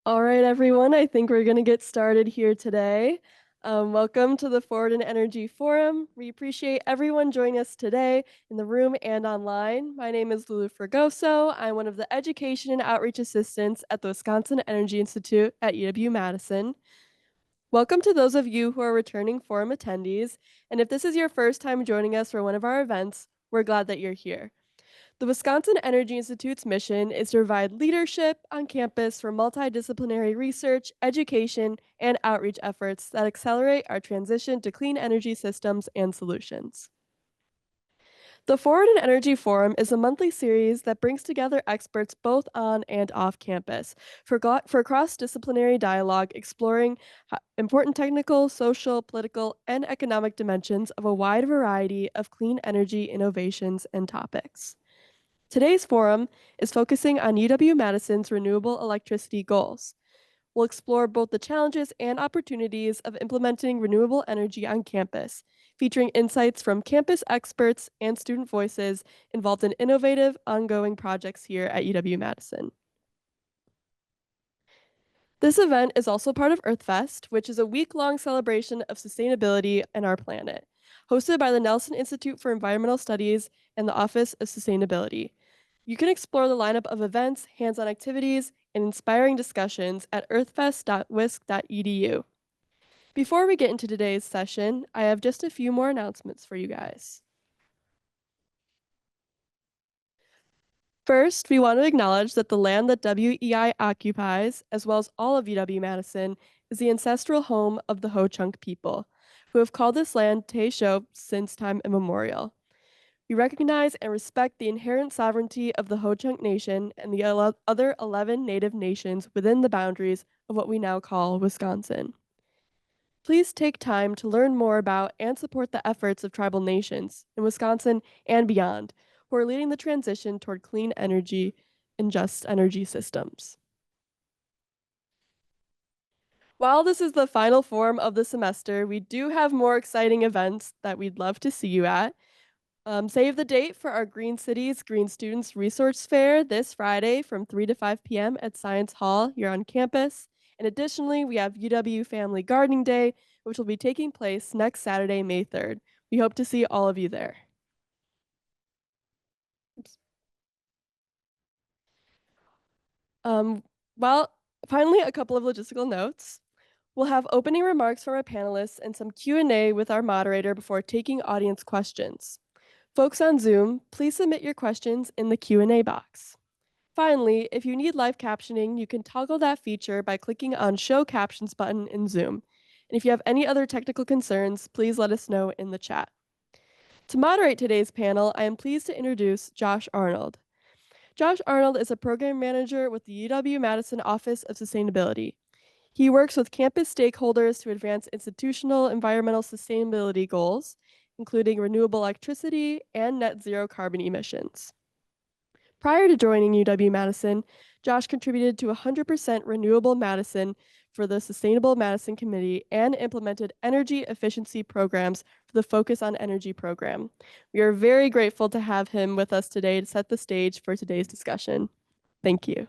All right, everyone, I think we're going to get started here today. Welcome to the Forward in Energy Forum. We appreciate everyone joining us today in the room and online. My name is Lulu Fregoso. I'm one of the Education and Outreach Assistants at the Wisconsin Energy Institute at UW-Madison. Welcome to those of you who are returning forum attendees, and if this is your first time joining us for one of our events, we're glad that you're here. The Wisconsin Energy Institute's mission is to provide leadership on campus for multidisciplinary research, education, and outreach efforts that accelerate our transition to clean energy systems and solutions. The Forward in Energy Forum is a monthly series that brings together experts both on and off campus for cross-disciplinary dialogue exploring important technical, social, political, and economic dimensions of a wide variety of clean energy innovations and topics. Today's forum is focusing on UW-Madison's renewable electricity goals. We'll explore both the challenges and opportunities of implementing renewable energy on campus, featuring insights from campus experts and student voices involved in innovative, ongoing projects here at UW-Madison. This event is also part of EarthFest, which is a week-long celebration of sustainability and our planet, hosted by the Nelson Institute for Environmental Studies and the Office of Sustainability. You can explore the lineup of events, hands-on activities, and inspiring discussions at earthfest.wisc.edu. Before we get into today's session, I have just a few more announcements for you guys. First, we want to acknowledge that the land that WEI occupies, as well as all of UW-Madison, is the ancestral home of the Ho-Chunk people, who have called this land Taisho since time immemorial. We recognize and respect the inherent sovereignty of the Ho-Chunk Nation and the other 11 Native nations within the boundaries of what we now call Wisconsin. Please take time to learn more about and support the efforts of tribal nations in Wisconsin and beyond who are leading the transition toward clean energy and just energy systems. While this is the final forum of the semester, we do have more exciting events that we'd love to see you at. Save the date for our Green Cities, Green Students Resource Fair this Friday from 3 to 5 p.m. at Science Hall here on campus. And additionally, we have UW Family Gardening Day, which will be taking place next Saturday, May 3rd. We hope to see all of you there. Well, finally, a couple of logistical notes. We'll have opening remarks from our panelists and some Q&A with our moderator before taking audience questions. Folks on Zoom, please submit your questions in the Q&A box. Finally, if you need live captioning, you can toggle that feature by clicking on Show Captions button in Zoom. And if you have any other technical concerns, please let us know in the chat. To moderate today's panel, I am pleased to introduce Josh Arnold. Josh Arnold is a program manager with the UW-Madison Office of Sustainability. He works with campus stakeholders to advance institutional environmental sustainability goals, including renewable electricity and net zero carbon emissions. Prior to joining UW-Madison, Josh contributed to 100% Renewable Madison for the Sustainable Madison Committee and implemented energy efficiency programs for the Focus on Energy program. We are very grateful to have him with us today to set the stage for today's discussion. Thank you.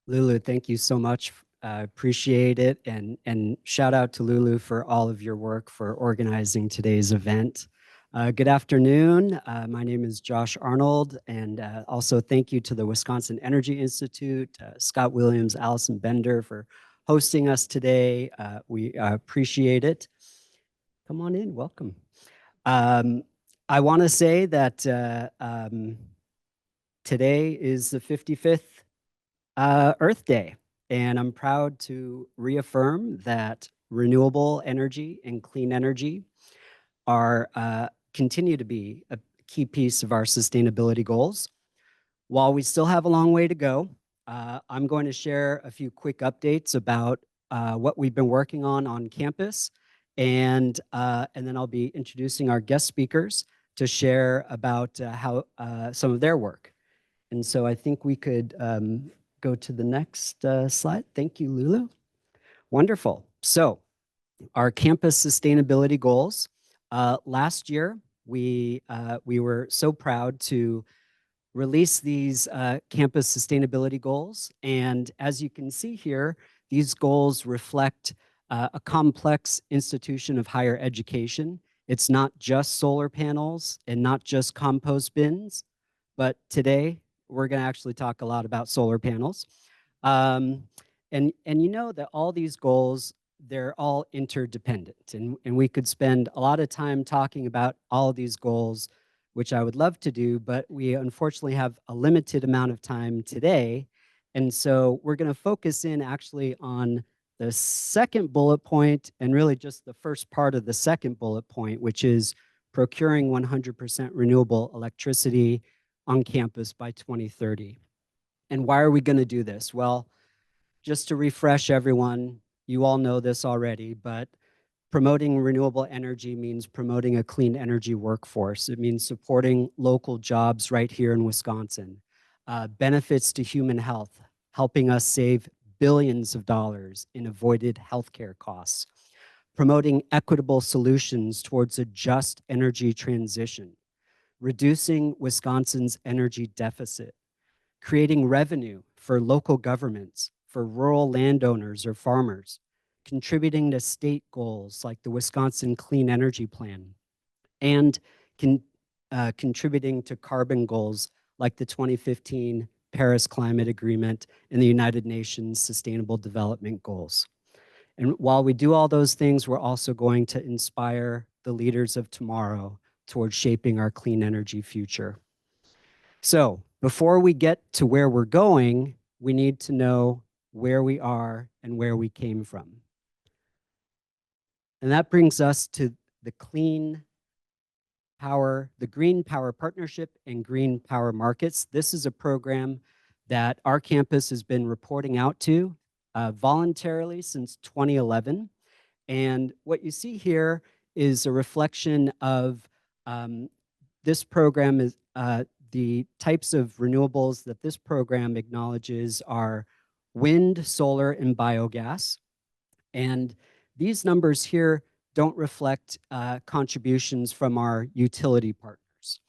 Lulu, thank you so much. Appreciate it. And shout out to Lulu for all of your work for organizing today's event. Good afternoon. My name is Josh Arnold, and also thank you to the Wisconsin Energy Institute, Scott Williams, Allison Bender for hosting us today. We appreciate it. Come on in, welcome. I want to say that today is the 55th Earth Day, and I'm proud to reaffirm that renewable energy and clean energy are continue to be a key piece of our sustainability goals. While we still have a long way to go, I'm going to share a few quick updates about what we've been working on campus, and then I'll be introducing our guest speakers to share about how some of their work. And so I think we could go to the next slide. Thank you, Lulu. Wonderful. So our campus sustainability goals. Last year, we were so proud to release these campus sustainability goals. And as you can see here, these goals reflect a complex institution of higher education. It's not just solar panels and not just compost bins, but today we're going to actually talk a lot about solar panels. Um, and you know that all these goals, they're all interdependent. And we could spend a lot of time talking about all of these goals, which I would love to do, but we unfortunately have a limited amount of time today. And so we're going to focus in actually on the second bullet point and really just the first part of the second bullet point, which is procuring 100% renewable electricity on campus by 2030. And why are we going to do this? Well, just to refresh everyone, you all know this already, but promoting renewable energy means promoting a clean energy workforce. It means supporting local jobs right here in Wisconsin, benefits to human health, helping us save billions of dollars in avoided healthcare costs, promoting equitable solutions towards a just energy transition, reducing Wisconsin's energy deficit, creating revenue for local governments, for rural landowners or farmers, contributing to state goals like the Wisconsin Clean Energy Plan, and contributing to carbon goals like the 2015 Paris Climate Agreement and the United Nations Sustainable Development Goals. And while we do all those things, we're also going to inspire the leaders of tomorrow towards shaping our clean energy future. So before we get to where we're going, we need to know where we are and where we came from. And that brings us to the Green Power Partnership and Green Power Markets. This is a program that our campus has been reporting out to voluntarily since 2011. And what you see here is a reflection of this program is the types of renewables that this program acknowledges are wind, solar, and biogas. And these numbers here don't reflect contributions from our utility partners.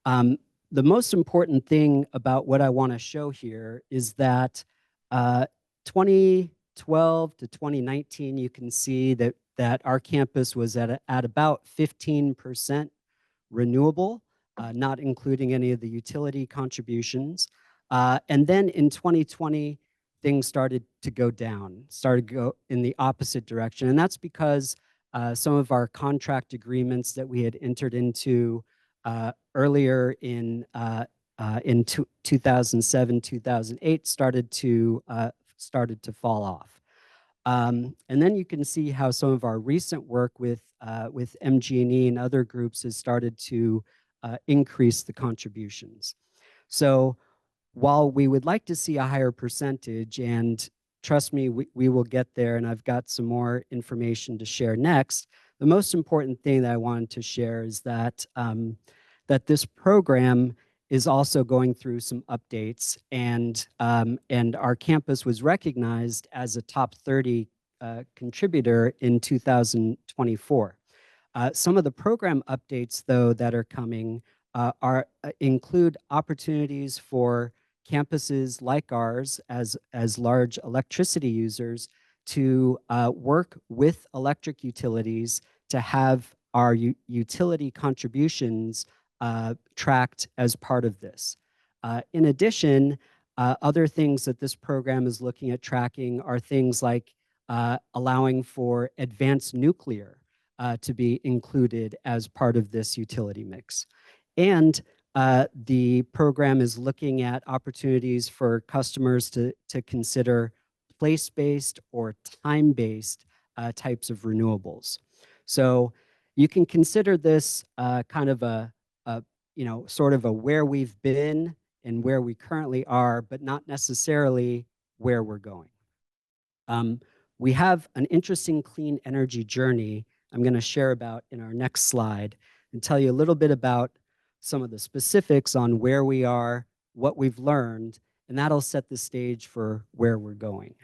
The most important thing about what I want to show here is that 2012 to 2019, you can see that our campus was at about 15% renewable, not including any of the utility contributions. And then in 2020, things started to go down, started to go in the opposite direction. And that's because some of our contract agreements that we had entered into earlier in 2007, 2008 started to fall off. And then you can see how some of our recent work with MG&E and other groups has started to increase the contributions. So while we would like to see a higher percentage, and trust me, we will get there, and I've got some more information to share next, the most important thing that I wanted to share is that that this program is also going through some updates, and our campus was recognized as a top 30 contributor in 2024. Some of the program updates, though, that are coming include opportunities for campuses like ours as large electricity users to work with electric utilities to have our utility contributions tracked as part of this. In addition, other things that this program is looking at tracking are things like allowing for advanced nuclear to be included as part of this utility mix. And the program is looking at opportunities for customers to consider place-based or time-based types of renewables. So you can consider this kind of a sort of a where we've been and where we currently are, but not necessarily where we're going. We have an interesting clean energy journey I'm going to share about in our next slide and tell you a little bit about some of the specifics on where we are, what we've learned, and that'll set the stage for where we're going.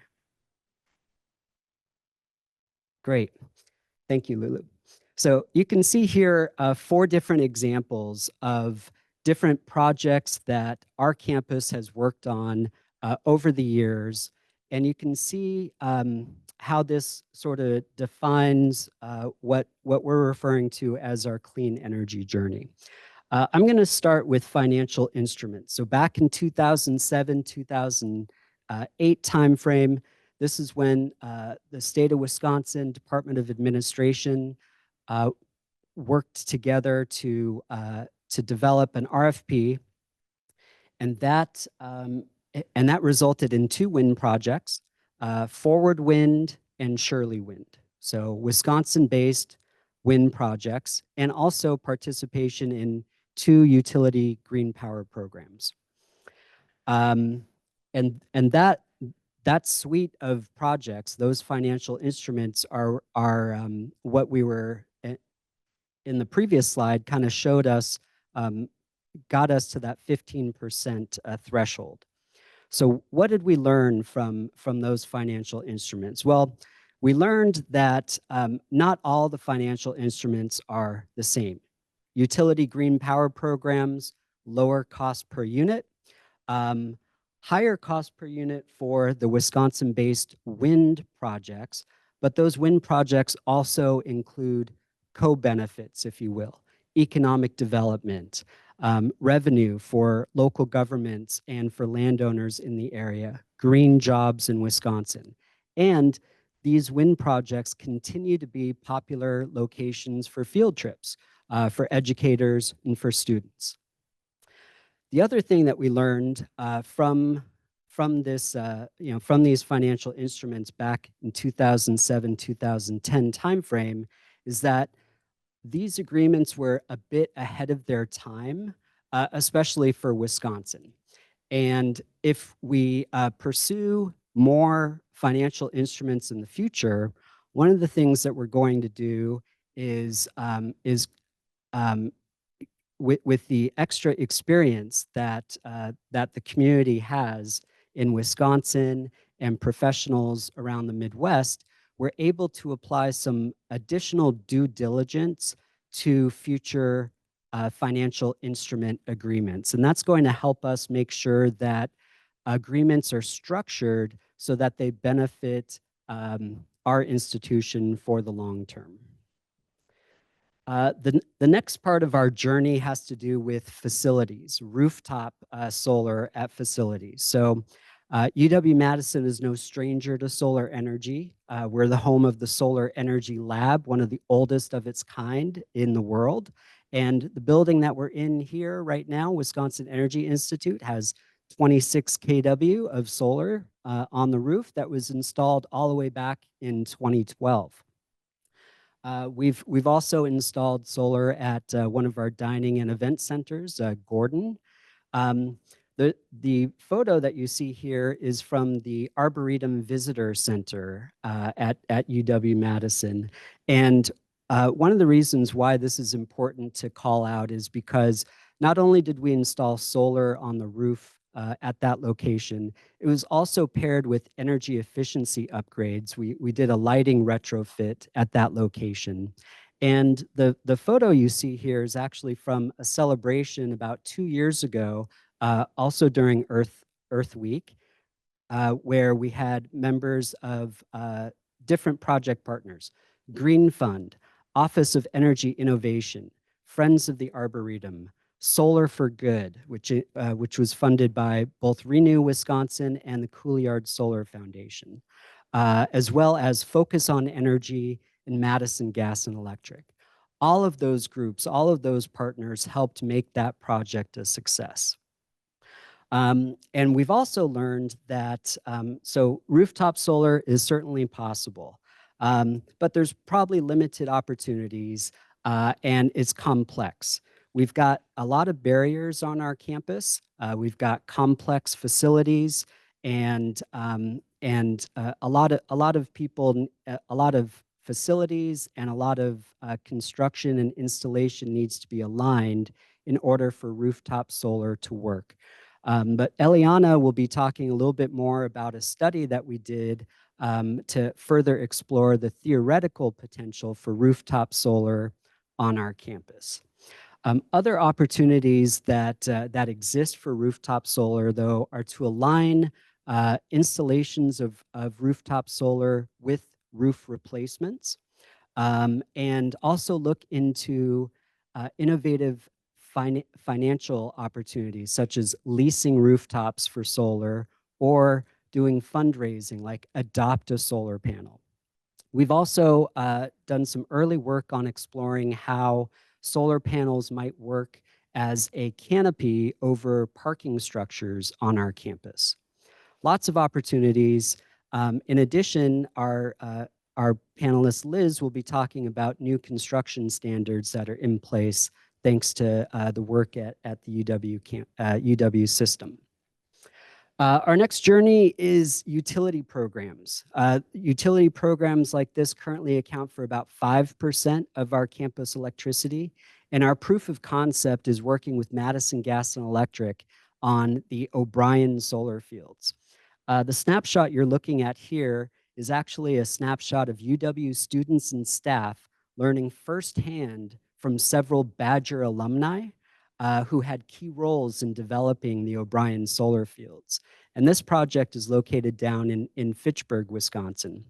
Great. Thank you, Lulu. So you can see here 4 different examples of different projects that our campus has worked on over the years. And you can see how this sort of defines what we're referring to as our clean energy journey. I'm going to start with financial instruments. So back in 2007, 2008 timeframe, this is when the state of Wisconsin Department of Administration uh, worked together to develop an RFP, and that resulted in two wind projects, Forward Wind and Shirley Wind. So Wisconsin-based wind projects, and also participation in two utility green power programs. And that suite of projects, those financial instruments are what we were in the previous slide kind of showed us, got us to that 15% threshold. So what did we learn from those financial instruments? Well, we learned that not all the financial instruments are the same. Utility green power programs, lower cost per unit, um, higher cost per unit for the Wisconsin-based wind projects, but those wind projects also include co-benefits, if you will, economic development, revenue for local governments and for landowners in the area, green jobs in Wisconsin. And these wind projects continue to be popular locations for field trips, for educators and for students. The other thing that we learned from this, from these financial instruments back in 2007, 2010 timeframe is that these agreements were a bit ahead of their time, especially for Wisconsin. And if we pursue more financial instruments in the future, one of the things that we're going to do is um, with the extra experience that the community has in Wisconsin and professionals around the Midwest, we're able to apply some additional due diligence to future financial instrument agreements. And that's going to help us make sure that agreements are structured so that they benefit our institution for the long term. The next part of our journey has to do with facilities, rooftop solar at facilities. So UW-Madison is no stranger to solar energy. We're the home of the Solar Energy Lab, one of the oldest of its kind in the world. And the building that we're in here right now, Wisconsin Energy Institute, has 26 kW of solar on the roof that was installed all the way back in 2012. We've also installed solar at one of our dining and event centers, Gordon. Um, the photo that you see here is from the Arboretum Visitor Center at UW-Madison. And one of the reasons why this is important to call out is because not only did we install solar on the roof at that location, it was also paired with energy efficiency upgrades. We did a lighting retrofit at that location. And the photo you see here is actually from a celebration about 2 years ago, also during Earth Week, where we had members of different project partners, Green Fund, Office of Energy Innovation, Friends of the Arboretum, Solar for Good, which was funded by both Renew Wisconsin and the Couliard Solar Foundation, as well as Focus on Energy and Madison Gas and Electric. All of those groups, all of those partners helped make that project a success. And we've also learned that, so rooftop solar is certainly possible, but there's probably limited opportunities and it's complex. We've got a lot of barriers on our campus. We've got complex facilities and a lot of people, a lot of facilities and a lot of construction and installation needs to be aligned in order for rooftop solar to work. But Eliana will be talking a little bit more about a study that we did to further explore the theoretical potential for rooftop solar on our campus. Other opportunities that exist for rooftop solar, though, are to align installations of rooftop solar with roof replacements, and also look into innovative financial opportunities, such as leasing rooftops for solar or doing fundraising like adopt a solar panel. We've also done some early work on exploring how solar panels might work as a canopy over parking structures on our campus. Lots of opportunities. In addition, our panelist Liz will be talking about new construction standards that are in place thanks to the work at the UW system. Our next journey is utility programs. Utility programs like this currently account for about 5% of our campus electricity, and our proof of concept is working with Madison Gas and Electric on the O'Brien solar fields. The snapshot you're looking at here is actually a snapshot of UW students and staff learning firsthand from several Badger alumni who had key roles in developing the O'Brien solar fields. And this project is located down in Fitchburg, Wisconsin.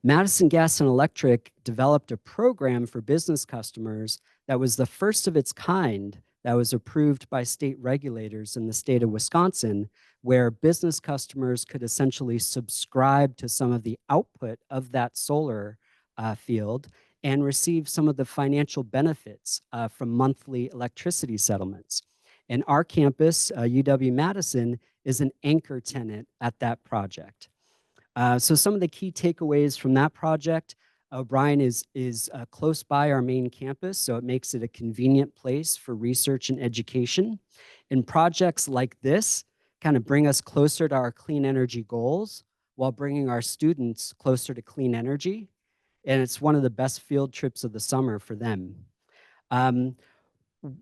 Madison Gas and Electric developed a program for business customers that was the first of its kind that was approved by state regulators in the state of Wisconsin, where business customers could essentially subscribe to some of the output of that solar field and receive some of the financial benefits from monthly electricity settlements. And our campus, UW-Madison, is an anchor tenant at that project. So some of the key takeaways from that project: O'Brien is close by our main campus, so it makes it a convenient place for research and education. And projects like this kind of bring us closer to our clean energy goals while bringing our students closer to clean energy. And it's one of the best field trips of the summer for them.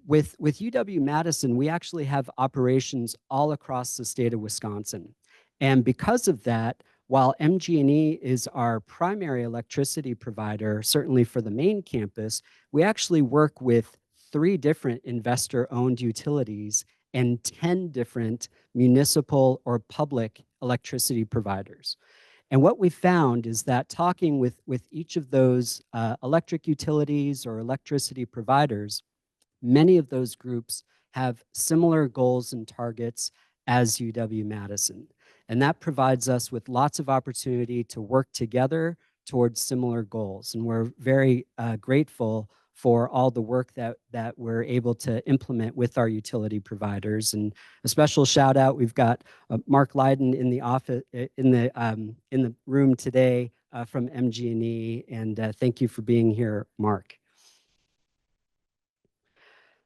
With UW-Madison, we actually have operations all across the state of Wisconsin. And because of that, while MG&E is our primary electricity provider, certainly for the main campus, we actually work with 3 different investor-owned utilities and 10 different municipal or public electricity providers. And what we found is that talking with each of those electric utilities or electricity providers, many of those groups have similar goals and targets as UW-Madison. And that provides us with lots of opportunity to work together towards similar goals. And we're very grateful for all the work that we're able to implement with our utility providers. And a special shout out, we've got Mark Lydon in the office, in the room today from MG&E, and thank you for being here, Mark.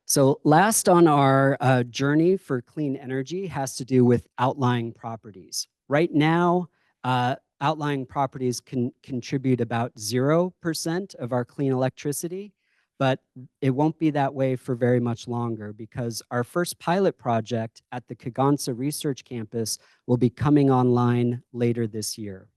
So last on our journey for clean energy has to do with outlying properties. Right now, outlying properties can contribute about 0% of our clean electricity, but it won't be that way for very much longer, because our first pilot project at the Kegonsa Research Campus will be coming online later this year.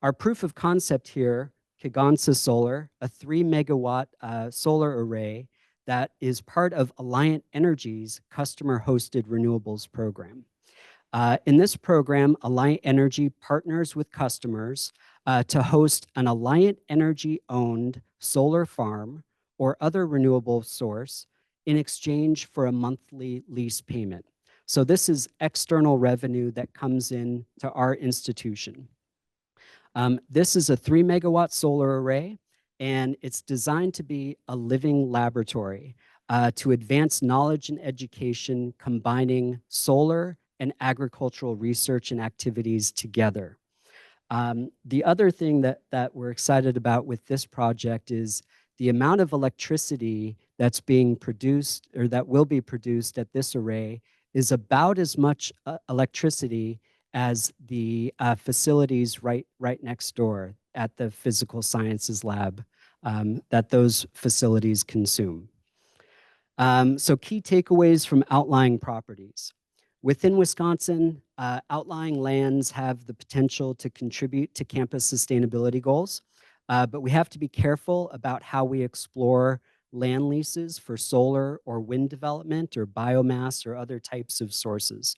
Our proof of concept here, Kegonsa Solar, a 3-megawatt solar array that is part of Alliant Energy's customer-hosted renewables program. In this program, Alliant Energy partners with customers to host an Alliant Energy-owned solar farm or other renewable source in exchange for a monthly lease payment. So this is external revenue that comes in to our institution. This is a 3-megawatt solar array, and it's designed to be a living laboratory to advance knowledge and education, combining solar and agricultural research and activities together. The other thing that we're excited about with this project is the amount of electricity that's being produced, or that will be produced at this array, is about as much electricity as the facilities right next door at the physical sciences lab that those facilities consume. So key takeaways from outlying properties. Within Wisconsin, outlying lands have the potential to contribute to campus sustainability goals, but we have to be careful about how we explore land leases for solar or wind development or biomass or other types of sources.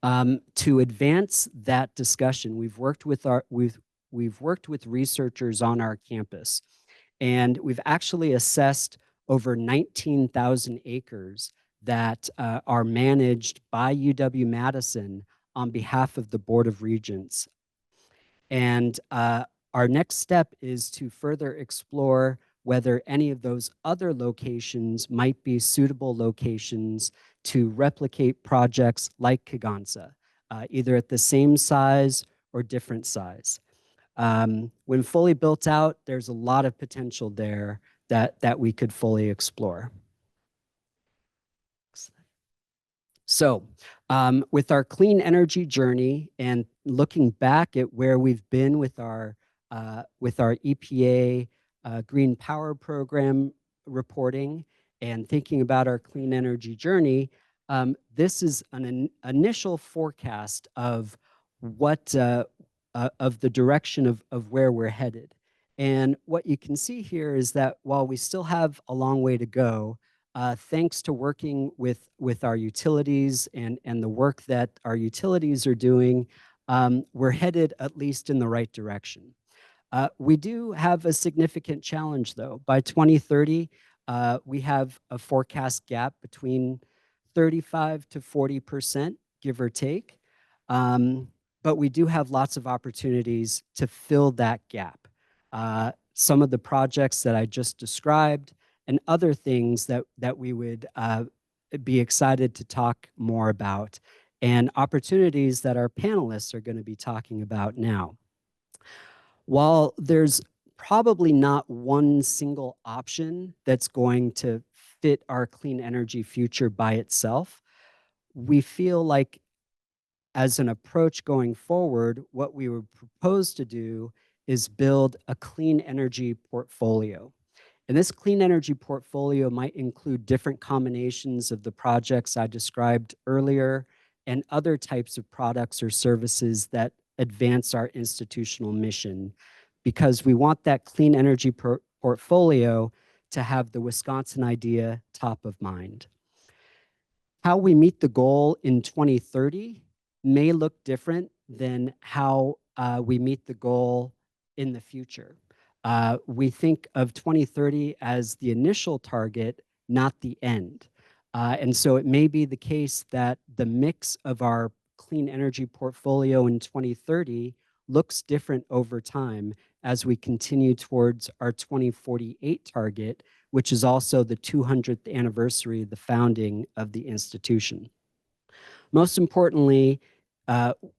To advance that discussion, we've worked with researchers on our campus, and we've actually assessed over 19,000 acres that are managed by UW-Madison on behalf of the Board of Regents. And our next step is to further explore whether any of those other locations might be suitable locations to replicate projects like Kagansa, either at the same size or different size. When fully built out, there's a lot of potential there that we could fully explore. So with our clean energy journey and looking back at where we've been with our EPA Green Power Program reporting and thinking about our clean energy journey, this is an initial forecast of what of the direction of where we're headed. And what you can see here is that while we still have a long way to go, thanks to working with our utilities and the work that our utilities are doing, we're headed at least in the right direction. We do have a significant challenge, though. By 2030, we have a forecast gap between 35 to 40%, give or take. But we do have lots of opportunities to fill that gap. Some of the projects that I just described and other things that we would be excited to talk more about, and opportunities that our panelists are going to be talking about now. While there's probably not one single option that's going to fit our clean energy future by itself, we feel like as an approach going forward, what we would propose to do is build a clean energy portfolio. And this clean energy portfolio might include different combinations of the projects I described earlier and other types of products or services that advance our institutional mission, because we want that clean energy portfolio to have the Wisconsin idea top of mind. How we meet the goal in 2030 may look different than how we meet the goal in the future. We think of 2030 as the initial target, not the end. And so it may be the case that the mix of our clean energy portfolio in 2030 looks different over time as we continue towards our 2048 target, which is also the 200th anniversary of the founding of the institution. Most importantly,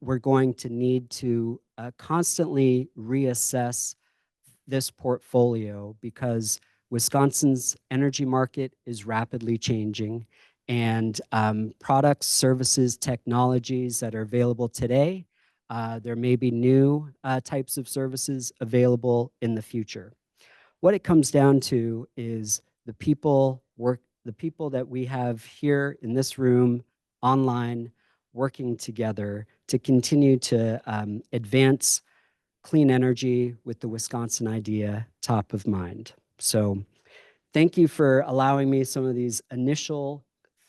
we're going to need to constantly reassess this portfolio because Wisconsin's energy market is rapidly changing, and products, services, technologies that are available today, there may be new types of services available in the future. What it comes down to is the people that we have here in this room, online, working together to continue to advance clean energy with the Wisconsin idea top of mind. So thank you for allowing me some of these initial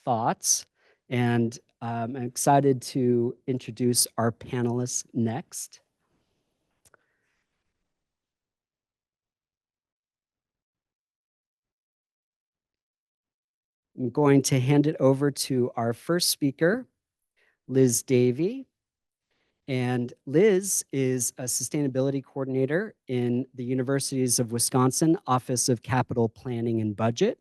thoughts, and I'm excited to introduce our panelists next. I'm going to hand it over to our first speaker, Liz Davey. And Liz is a sustainability coordinator in the Universities of Wisconsin Office of Capital Planning and Budget.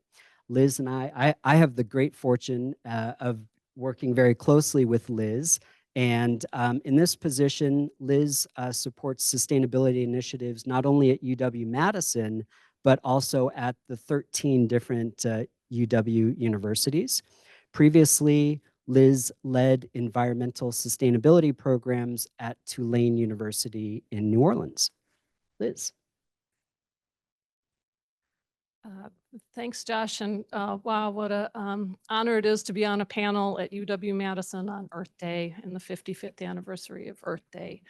Liz and I have the great fortune of working very closely with Liz. And in this position, Liz supports sustainability initiatives not only at UW-Madison, but also at the 13 different UW universities. Previously, Liz led environmental sustainability programs at Tulane University in New Orleans. Liz. Thanks, Josh. And wow, what an honor it is to be on a panel at UW-Madison on Earth Day and the 55th anniversary of Earth Day.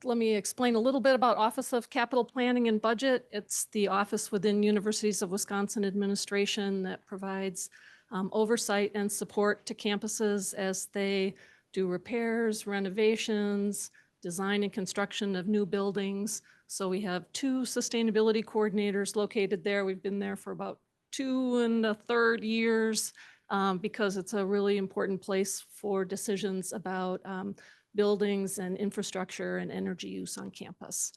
let me explain a little bit about Office of Capital Planning and Budget. It's the office within Universities of Wisconsin Administration that provides oversight and support to campuses as they do repairs, renovations, design and construction of new buildings. So we have 2 sustainability coordinators located there. We've been there for about 2 1/3 years because it's a really important place for decisions about buildings and infrastructure and energy use on campus.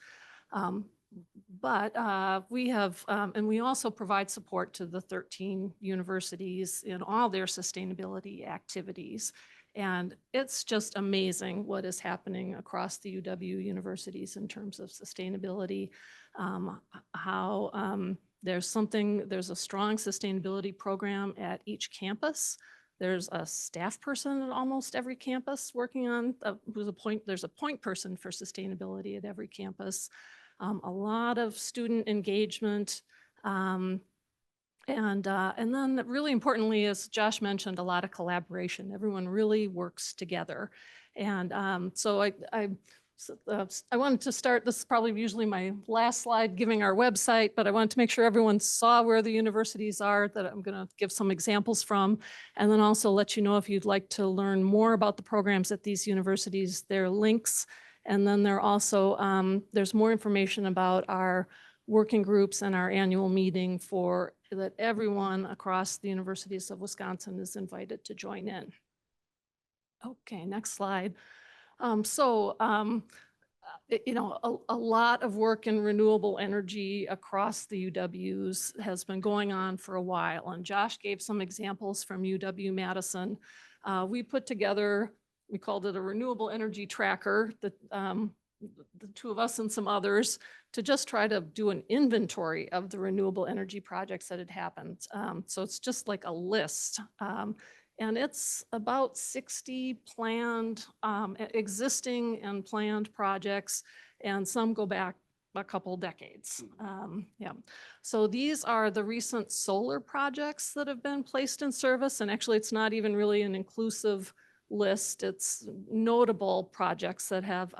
But we have, and we also provide support to the 13 universities in all their sustainability activities. And it's just amazing what is happening across the UW universities in terms of sustainability, how there's a strong sustainability program at each campus. There's a staff person at almost every campus working on, there's a point person for sustainability at every campus. A lot of student engagement. And then really importantly, as Josh mentioned, a lot of collaboration. Everyone really works together. And so I wanted to start, this is probably usually my last slide, giving our website, but I wanted to make sure everyone saw where the universities are that I'm going to give some examples from, and then also let you know if you'd like to learn more about the programs at these universities, there are links. And then there are also, there's more information about our working groups and our annual meeting for that everyone across the universities of Wisconsin is invited to join in. Okay, next slide. You know, a lot of work in renewable energy across the UWs has been going on for a while, and Josh gave some examples from UW-Madison. We put together, we called it a renewable energy tracker, that the 2 of us and some others, to just try to do an inventory of the renewable energy projects that had happened. So it's just like a list. And it's about 60 planned, existing and planned projects, and some go back a couple decades. Yeah. So these are the recent solar projects that have been placed in service. And actually, it's not even really an inclusive list. It's notable projects that have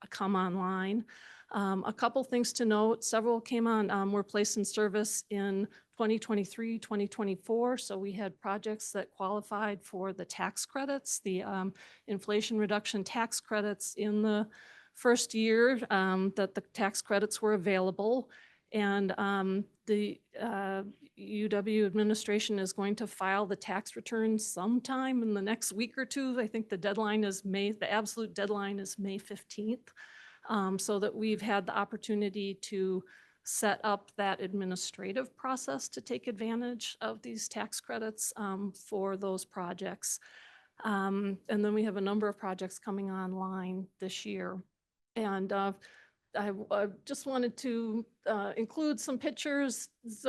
come online. A couple things to note, several came on, were placed in service in 2023, 2024. So we had projects that qualified for the tax credits, the Inflation Reduction tax credits in the first year that the tax credits were available. And the UW administration is going to file the tax returns sometime in the next week or 2. I think the deadline is the absolute deadline is May 15th. So that we've had the opportunity to set up that administrative process to take advantage of these tax credits for those projects. And then we have a number of projects coming online this year. And I just wanted to include some pictures. These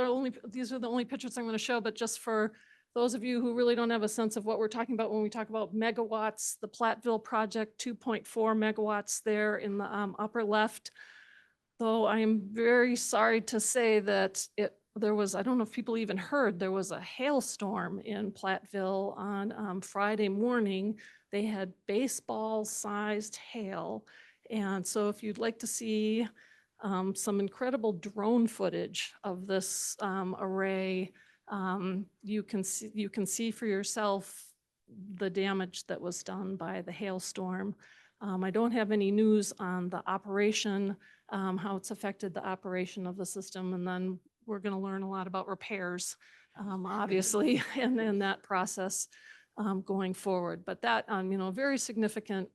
are the only pictures I'm going to show, but just for those of you who really don't have a sense of what we're talking about when we talk about megawatts, the Platteville project, 2.4 megawatts there in the upper left. Though I am very sorry to say that there was, I don't know if people even heard, there was a hailstorm in Platteville on Friday morning. They had baseball-sized hail. And so if you'd like to see some incredible drone footage of this array, you can see for yourself the damage that was done by the hailstorm. I don't have any news on the operation, how it's affected the operation of the system, and then we're going to learn a lot about repairs, obviously, and then that process going forward. But that, you know, very significant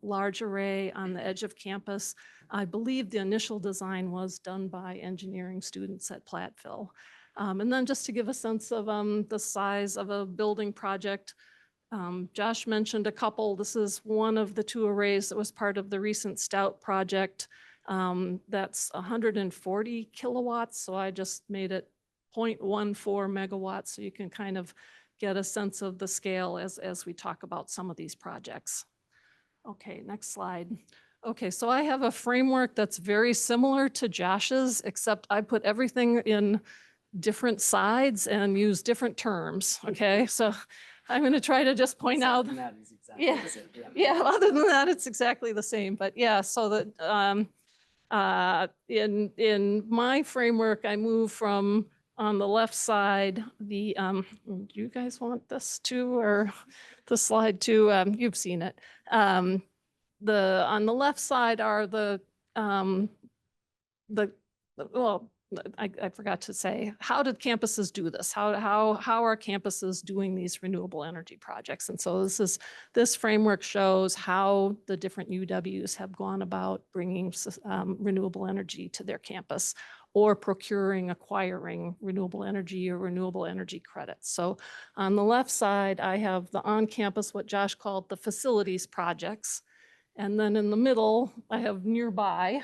large array on the edge of campus. I believe the initial design was done by engineering students at Platteville. And then just to give a sense of the size of a building project, Josh mentioned a couple. This is one of the 2 arrays that was part of the recent Stout project. That's 140 kilowatts. So I just made it 0.14 megawatts. So you can kind of get a sense of the scale as we talk about some of these projects. Okay, next slide. Okay, so I have a framework that's very similar to Josh's, except I put everything in different sides and use different terms. Okay, so I'm going to try to just point out. That is exactly Yeah. the same. Yeah, other than that, it's exactly the same. But yeah, so that in my framework, I move from on the left side, do you guys want this too, or the slide too? You've seen it. On the left side are um, the, well, I forgot to say, how did campuses do this? How are campuses doing these renewable energy projects? And so this framework shows how the different UWs have gone about bringing renewable energy to their campus, or procuring, acquiring renewable energy or renewable energy credits. So on the left side, I have the on-campus, what Josh called the facilities projects. And then in the middle, I have nearby.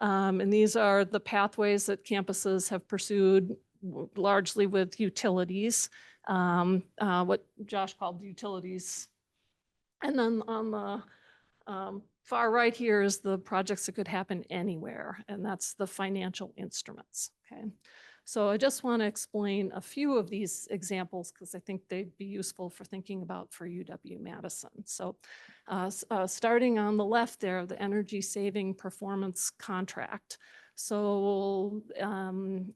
And these are the pathways that campuses have pursued, largely with utilities, what Josh called utilities. And then on the far right here is the projects that could happen anywhere, and that's the financial instruments, okay? So I just want to explain a few of these examples because I think they'd be useful for thinking about for UW-Madison. So starting on the left there, the energy saving performance contract. So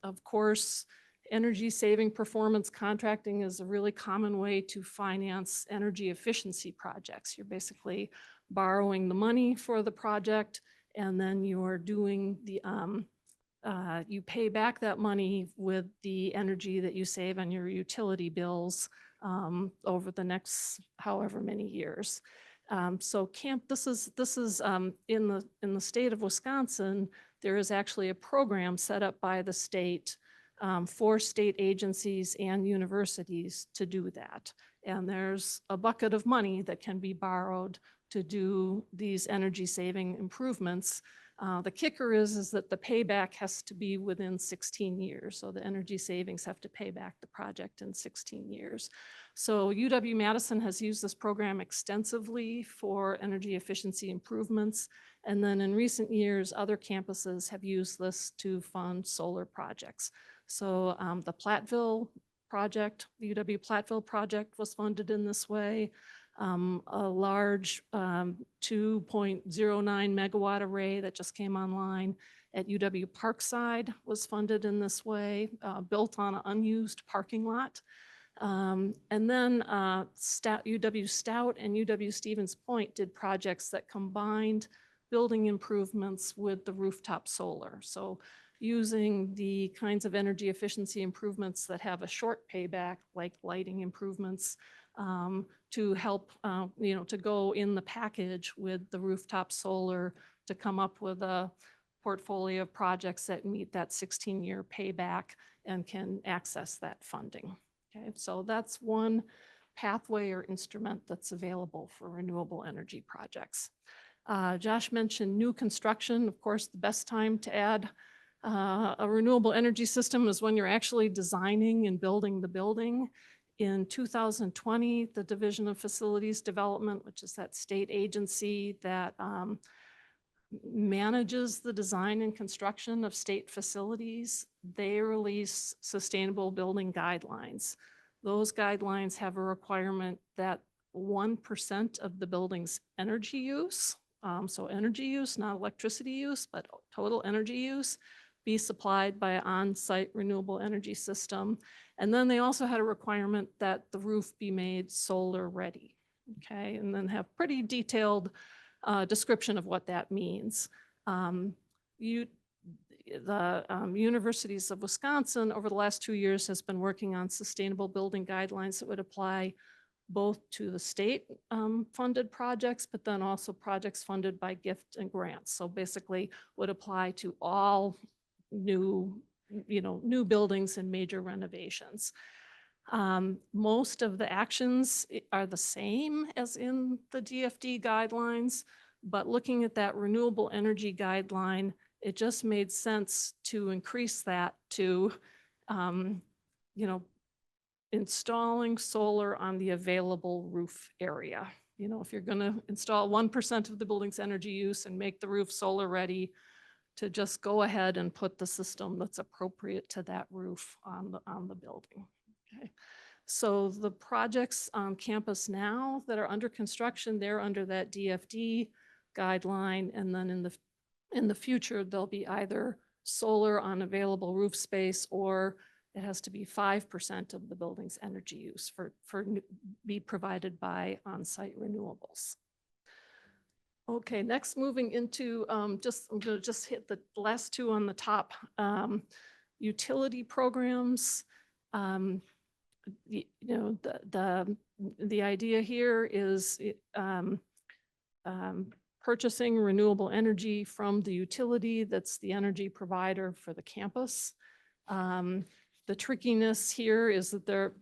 of course, energy saving performance contracting is a really common way to finance energy efficiency projects. You're basically borrowing the money for the project, and then you're doing the, you pay back that money with the energy that you save on your utility bills over the next however many years. So this is in the state of Wisconsin, there is actually a program set up by the state for state agencies and universities to do that. And there's a bucket of money that can be borrowed to do these energy saving improvements. The kicker is that the payback has to be within 16 years. So the energy savings have to pay back the project in 16 years. So UW-Madison has used this program extensively for energy efficiency improvements. And then in recent years, other campuses have used this to fund solar projects. So the Platteville project, the UW-Platteville project was funded in this way. A large 2.09 megawatt array that just came online at UW Parkside was funded in this way, built on an unused parking lot. And then UW Stout and UW Stevens Point did projects that combined building improvements with the rooftop solar. So using the kinds of energy efficiency improvements that have a short payback, like lighting improvements, to help, to go in the package with the rooftop solar to come up with a portfolio of projects that meet that 16-year payback and can access that funding. Okay, so that's one pathway or instrument that's available for renewable energy projects. Josh mentioned new construction. Of course, the best time to add a renewable energy system is when you're actually designing and building the building. In 2020, the Division of Facilities Development, which is that state agency that manages the design and construction of state facilities, they release sustainable building guidelines. Those guidelines have a requirement that 1% of the building's energy use, so energy use, not electricity use, but total energy use, be supplied by an on-site renewable energy system. And then they also had a requirement that the roof be made solar ready, okay? And then have pretty detailed description of what that means. Universities of Wisconsin over the last 2 years has been working on sustainable building guidelines that would apply both to the state funded projects, but then also projects funded by gift and grants. So basically would apply to all new buildings and major renovations. Most of the actions are the same as in the DFD guidelines, but looking at that renewable energy guideline, it just made sense to increase that to, installing solar on the available roof area. If you're going to install 1% of the building's energy use and make the roof solar ready, to just go ahead and put the system that's appropriate to that roof on the building. Okay. So the projects on campus now that are under construction, they're under that DFD guideline. And then in the future, they'll be either solar on available roof space, or it has to be 5% of the building's energy use be provided by on-site renewables. Okay, next moving into I'm gonna just hit the last two on the top. Utility programs. The idea here is purchasing renewable energy from the utility that's the energy provider for the campus. The trickiness here is that the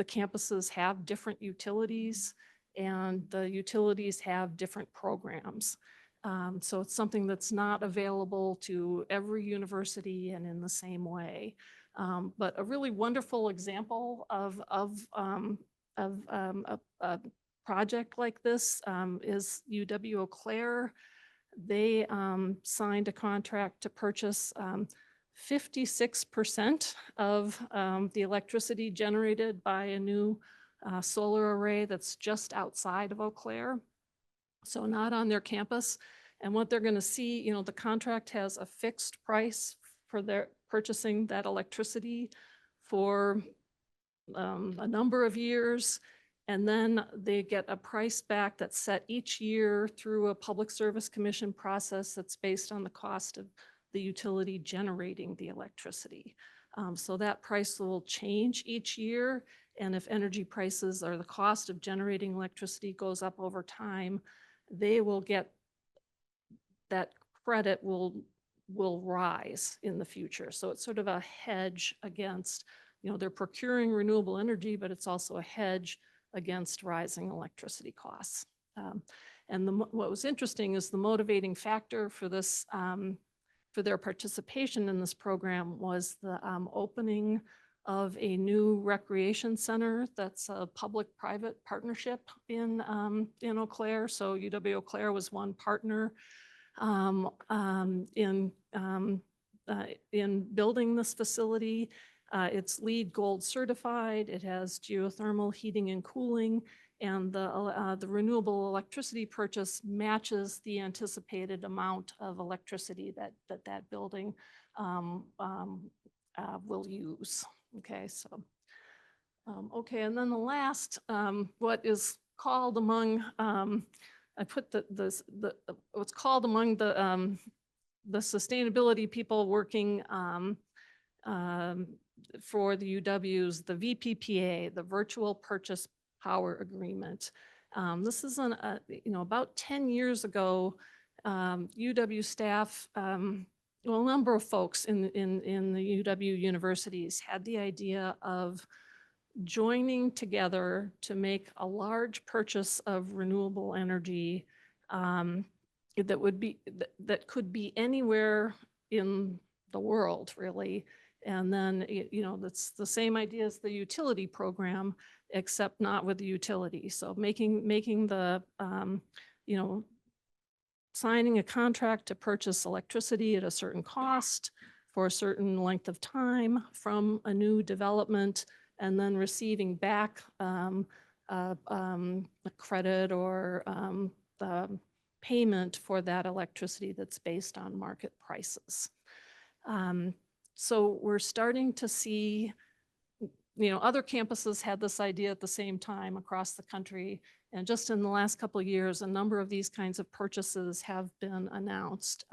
campuses have different utilities, and the utilities have different programs. So it's something that's not available to every university and in the same way. But a really wonderful example of a project like this is UW-Eau Claire. They signed a contract to purchase 56% of the electricity generated by a new solar array that's just outside of Eau Claire, so not on their campus. And what they're going to see, the contract has a fixed price for their purchasing that electricity for a number of years. And then they get a price back that's set each year through a Public Service Commission process that's based on the cost of the utility generating the electricity. So that price will change each year. And if energy prices or the cost of generating electricity goes up over time, they will get that credit will rise in the future. So it's sort of a hedge against, they're procuring renewable energy, but it's also a hedge against rising electricity costs. And what was interesting is the motivating factor for this, for their participation in this program was the opening of a new recreation center that's a public-private partnership in Eau Claire. So UW-Eau Claire was one partner in building this facility. It's LEED Gold certified. It has geothermal heating and cooling, and the renewable electricity purchase matches the anticipated amount of electricity that building will use. Okay, so okay, and then the last, what is called among I put what's called among the sustainability people working for the UWs, the VPPA, the Virtual Purchase Power Agreement. This is about 10 years ago, UW staff, well, a number of folks in the UW universities had the idea of joining together to make a large purchase of renewable energy that could be anywhere in the world, really. And then, that's the same idea as the utility program, except not with the utility. So making the, signing a contract to purchase electricity at a certain cost for a certain length of time from a new development, and then receiving back a credit or the payment for that electricity that's based on market prices. So we're starting to see, other campuses had this idea at the same time across the country. And just in the last couple of years, a number of these kinds of purchases have been announced.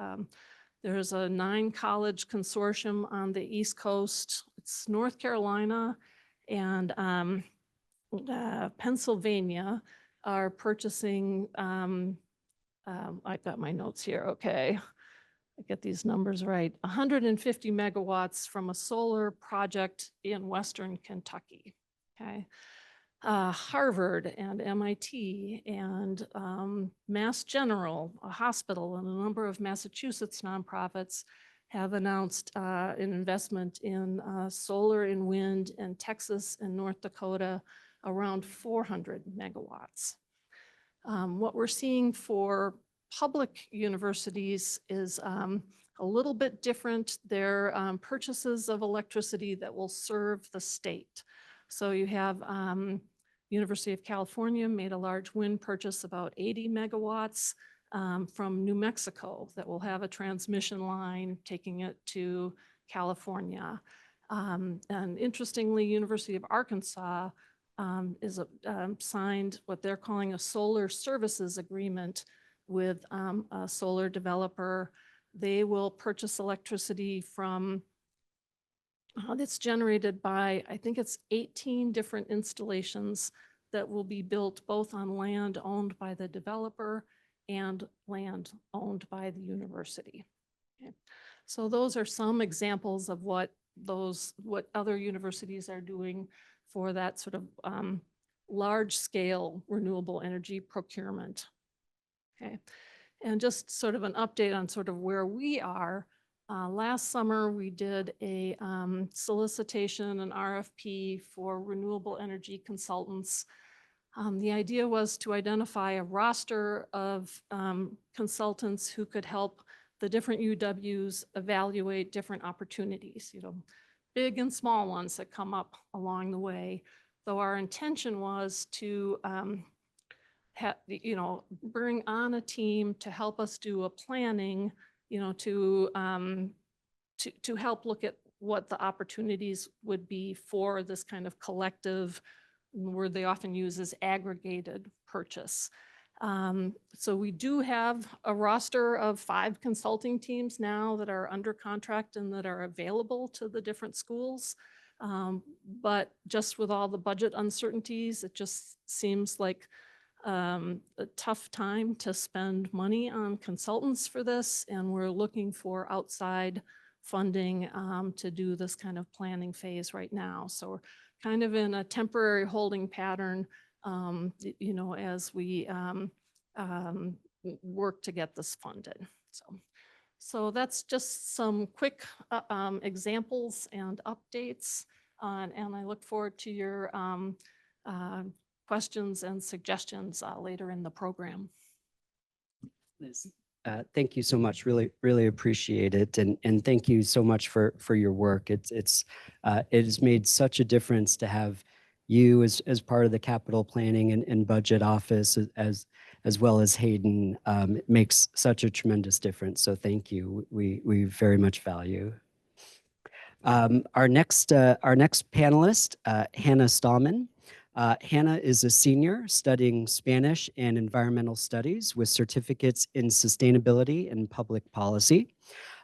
There's a 9-college consortium on the East Coast. It's North Carolina and Pennsylvania are purchasing, I've got my notes here, okay. I get these numbers right. 150 megawatts from a solar project in Western Kentucky, okay. Harvard and MIT and Mass General, a hospital, and a number of Massachusetts nonprofits have announced an investment in solar and wind in Texas and North Dakota, around 400 megawatts. What we're seeing for public universities is a little bit different. They're purchases of electricity that will serve the state. So you have University of California made a large wind purchase, about 80 megawatts from New Mexico, that will have a transmission line taking it to California. And interestingly, University of Arkansas is signed what they're calling a solar services agreement with a solar developer. They will purchase electricity from that's generated by, I think it's 18 different installations that will be built both on land owned by the developer and land owned by the university. Okay. So those are some examples of what other universities are doing for that sort of large scale renewable energy procurement. Okay. And just sort of an update on sort of where we are. Last summer, we did a solicitation, an RFP for renewable energy consultants. The idea was to identify a roster of consultants who could help the different UWs evaluate different opportunities, big and small ones that come up along the way. Though our intention was to bring on a team to help us do a planning, to help look at what the opportunities would be for this kind of collective, word they often use is aggregated purchase. So we do have a roster of 5 consulting teams now that are under contract and that are available to the different schools. But just with all the budget uncertainties, it just seems like a tough time to spend money on consultants for this, and we're looking for outside funding to do this kind of planning phase right now. So we're kind of in a temporary holding pattern, as we work to get this funded. So that's just some quick examples and updates, and I look forward to your questions and suggestions later in the program. Thank you so much. Really, really appreciate it, and thank you so much for your work. It has made such a difference to have you as part of the capital planning and budget office, as well as Hayden. It makes such a tremendous difference. So thank you. We very much value. Our next panelist, Hannah Stallman. Hannah is a senior studying Spanish and environmental studies with certificates in sustainability and public policy.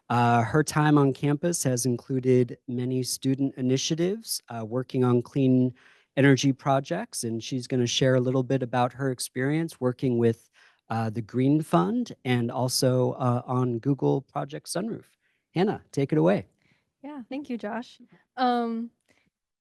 Her time on campus has included many student initiatives working on clean energy projects, and she's going to share a little bit about her experience working with the Green Fund and also on Google Project Sunroof. Hannah, take it away. Yeah, thank you, Josh.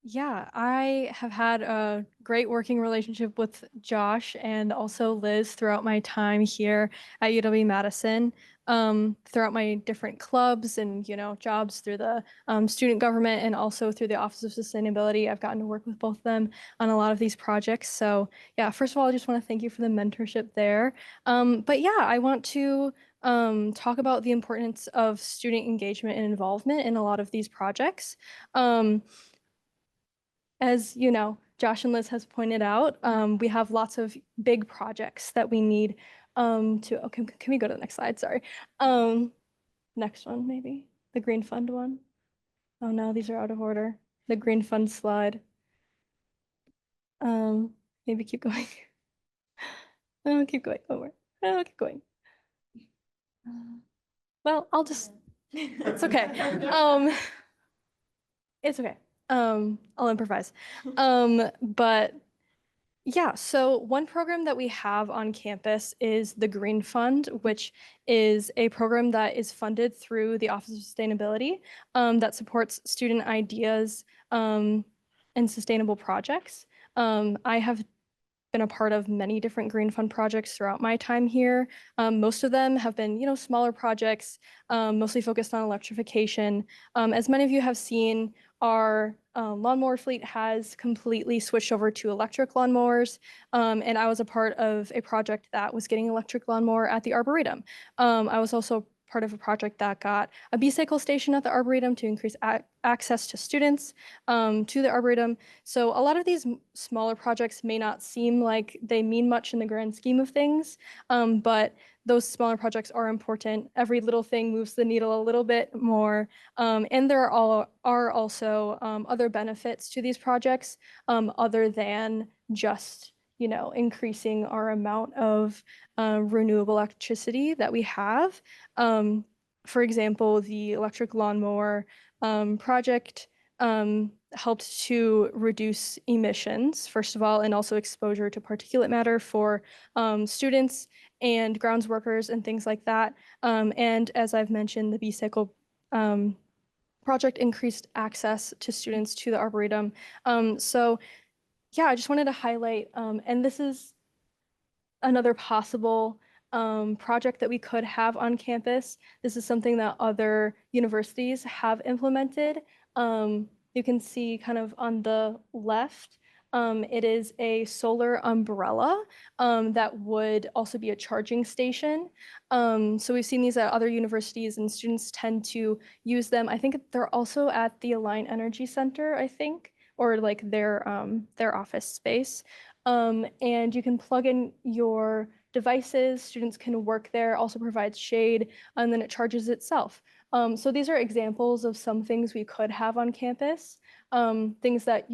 Yeah, I have had a great working relationship with Josh and also Liz throughout my time here at UW-Madison, throughout my different clubs and, jobs through the student government and also through the Office of Sustainability. I've gotten to work with both of them on a lot of these projects. So yeah, first of all, I just want to thank you for the mentorship there. But yeah, I want to talk about the importance of student engagement and involvement in a lot of these projects. As you know, Josh and Liz has pointed out, we have lots of big projects that we need to, okay, can we go to the next slide? Sorry. Next one, maybe, the Green Fund one. Oh no, these are out of order. The Green Fund slide. Maybe keep going. Oh, keep going, over. Oh, keep going. Well, I'll just, it's okay. It's okay. I'll improvise. But yeah, so one program that we have on campus is the Green Fund, which is a program that is funded through the Office of Sustainability that supports student ideas and sustainable projects. I have been a part of many different Green Fund projects throughout my time here. Most of them have been, smaller projects, mostly focused on electrification. As many of you have seen, our lawnmower fleet has completely switched over to electric lawnmowers, and I was a part of a project that was getting electric lawnmower at the Arboretum. I was also part of a project that got a bicycle station at the Arboretum to increase access to students to the Arboretum. So a lot of these smaller projects may not seem like they mean much in the grand scheme of things, but those smaller projects are important. Every little thing moves the needle a little bit more. And there are also other benefits to these projects other than just, increasing our amount of renewable electricity that we have. For example, the electric lawnmower project helped to reduce emissions, first of all, and also exposure to particulate matter for students and grounds workers and things like that. And as I've mentioned, the B-Cycle project increased access to students to the Arboretum. So yeah, I just wanted to highlight, and this is another possible project that we could have on campus. This is something that other universities have implemented. You can see kind of on the left, it is a solar umbrella that would also be a charging station. So we've seen these at other universities and students tend to use them. I think they're also at the Align Energy Center, I think, or like their office space. And you can plug in your devices, students can work there, also provides shade, and then it charges itself. So these are examples of some things we could have on campus, things that,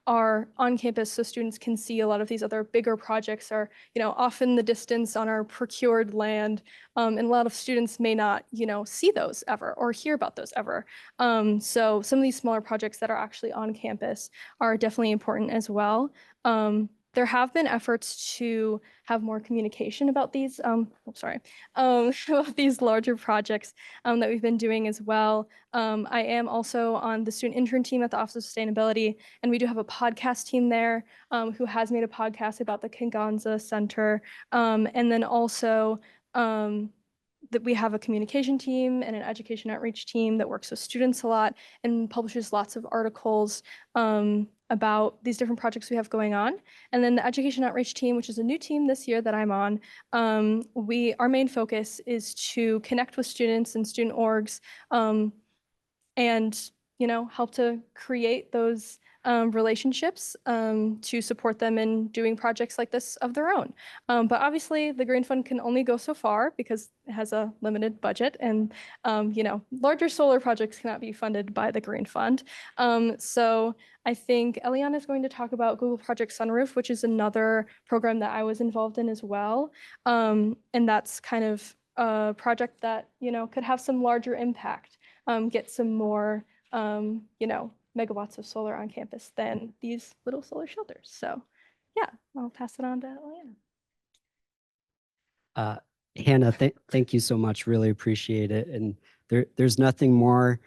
are on campus so students can see. A lot of these other bigger projects are, off in the distance on our procured land, and a lot of students may not, see those ever or hear about those ever. So some of these smaller projects that are actually on campus are definitely important as well. There have been efforts to have more communication about these, about these larger projects that we've been doing as well. I am also on the student intern team at the Office of Sustainability, and we do have a podcast team there who has made a podcast about the Kinganza Center. And then also that we have a communication team and an education outreach team that works with students a lot and publishes lots of articles about these different projects we have going on. And then the education outreach team, which is a new team this year that I'm on, our main focus is to connect with students and student orgs and help to create those relationships to support them in doing projects like this of their own. But obviously the Green Fund can only go so far because it has a limited budget, and larger solar projects cannot be funded by the Green Fund. So I think Eliana is going to talk about Google Project Sunroof, which is another program that I was involved in as well. And that's kind of a project that could have some larger impact, get some more megawatts of solar on campus than these little solar shelters. So yeah, I'll pass it on to Eliana. Hannah, thank you so much. Really appreciate it. And there's nothing more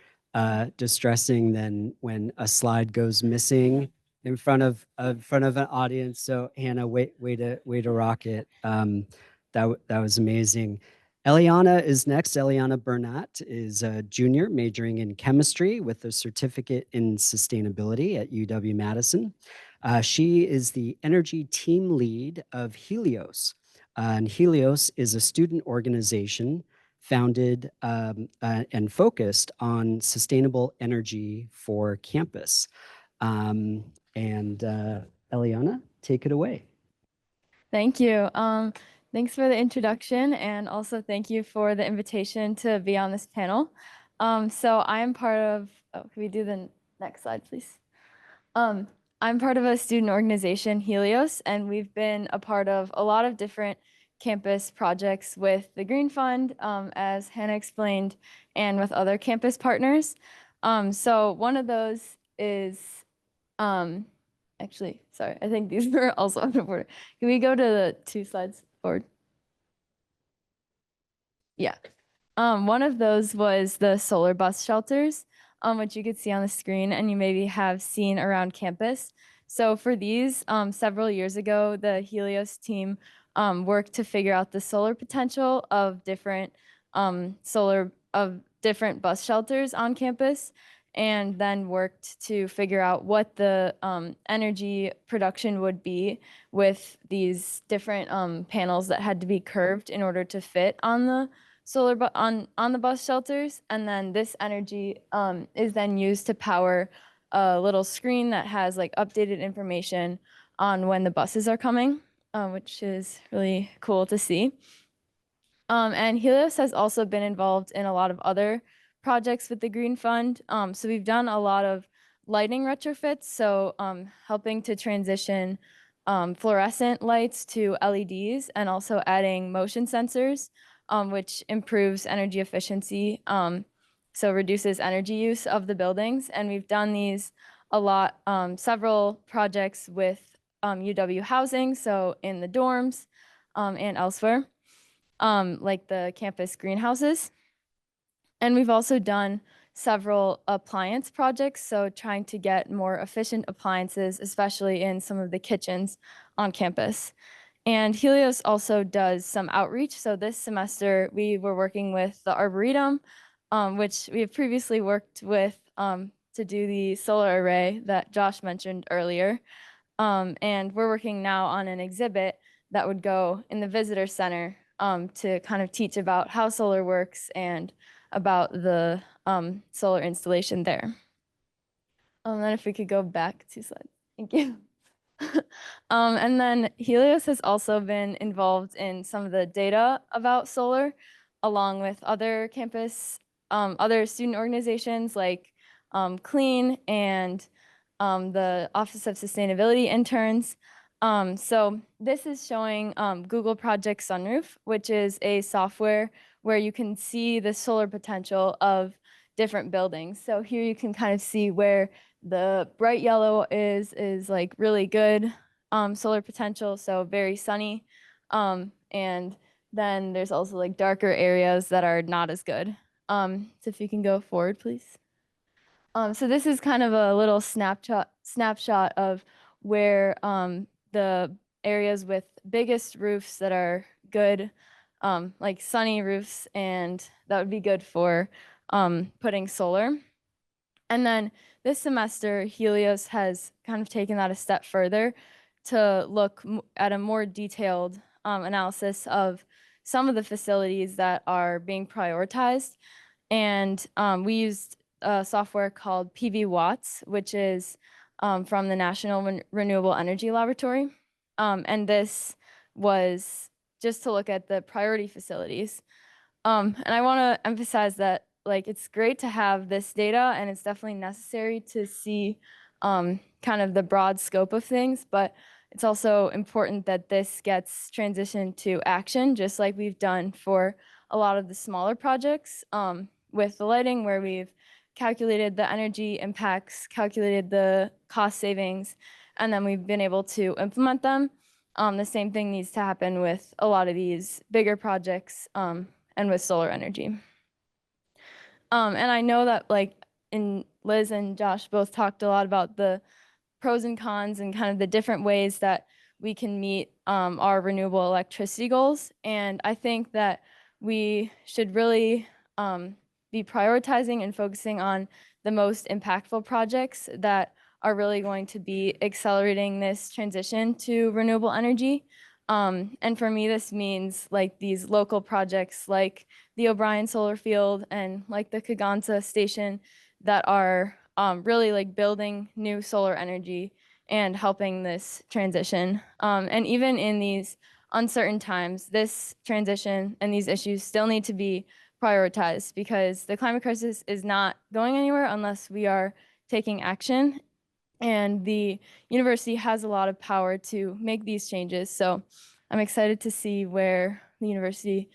distressing than when a slide goes missing in front of an audience. So Hannah, way to rock it. That was amazing. Eliana is next. Eliana Burnett is a junior majoring in chemistry with a certificate in sustainability at UW-Madison. She is the energy team lead of Helios. And Helios is a student organization founded and focused on sustainable energy for campus. And Eliana, take it away. Thank you. Thanks for the introduction, and also thank you for the invitation to be on this panel. So I'm part of, can we do the next slide, please? I'm part of a student organization, Helios, and we've been a part of a lot of different campus projects with the Green Fund, as Hannah explained, and with other campus partners. So one of those is, actually, sorry, I think these were also out of order. Can we go to the 2 slides forward? Yeah. One of those was the solar bus shelters, which you could see on the screen and you maybe have seen around campus. So for these, several years ago, the Helios team worked to figure out the solar potential of different different bus shelters on campus, and then worked to figure out what the energy production would be with these different panels that had to be curved in order to fit on the on the bus shelters, and then this energy is then used to power a little screen that has like updated information on when the buses are coming, which is really cool to see. And Helios has also been involved in a lot of other projects with the Green Fund. So we've done a lot of lighting retrofits, so helping to transition fluorescent lights to LEDs, and also adding motion sensors, which improves energy efficiency, so reduces energy use of the buildings. And we've done these a lot, several projects with UW housing, so in the dorms and elsewhere, like the campus greenhouses. And we've also done several appliance projects, so trying to get more efficient appliances, especially in some of the kitchens on campus. And Helios also does some outreach. So this semester, we were working with the Arboretum, which we have previously worked with to do the solar array that Josh mentioned earlier. And we're working now on an exhibit that would go in the visitor center to kind of teach about how solar works and about the solar installation there. Then if we could go back 2 slides. Thank you. And then Helios has also been involved in some of the data about solar, along with other campus, other student organizations like CLEAN and the Office of Sustainability interns. So this is showing Google Project Sunroof, which is a software where you can see the solar potential of different buildings. So here you can kind of see where the bright yellow is like really good solar potential, so very sunny. And then there's also like darker areas that are not as good. So if you can go forward, please. So this is kind of a little snapshot of where the areas with biggest roofs that are good, like sunny roofs, and that would be good for putting solar. And then this semester, Helios has kind of taken that a step further to look at a more detailed analysis of some of the facilities that are being prioritized. And we used a software called PV Watts, which is from the National Renewable Energy Laboratory. And this was just to look at the priority facilities. And I want to emphasize that like it's great to have this data, and it's definitely necessary to see kind of the broad scope of things, but it's also important that this gets transitioned to action, just like we've done for a lot of the smaller projects with the lighting, where we've calculated the energy impacts, calculated the cost savings, and then we've been able to implement them. The same thing needs to happen with a lot of these bigger projects and with solar energy. And I know that like Liz and Josh both talked a lot about the pros and cons and kind of the different ways that we can meet our renewable electricity goals. And I think that we should really be prioritizing and focusing on the most impactful projects that are really going to be accelerating this transition to renewable energy. And for me, this means like these local projects like the O'Brien Solar Field and like the Kagansa Station that are really like building new solar energy and helping this transition. And even in these uncertain times, this transition and these issues still need to be prioritized, because the climate crisis is not going anywhere unless we are taking action. And the university has a lot of power to make these changes. So I'm excited to see where the university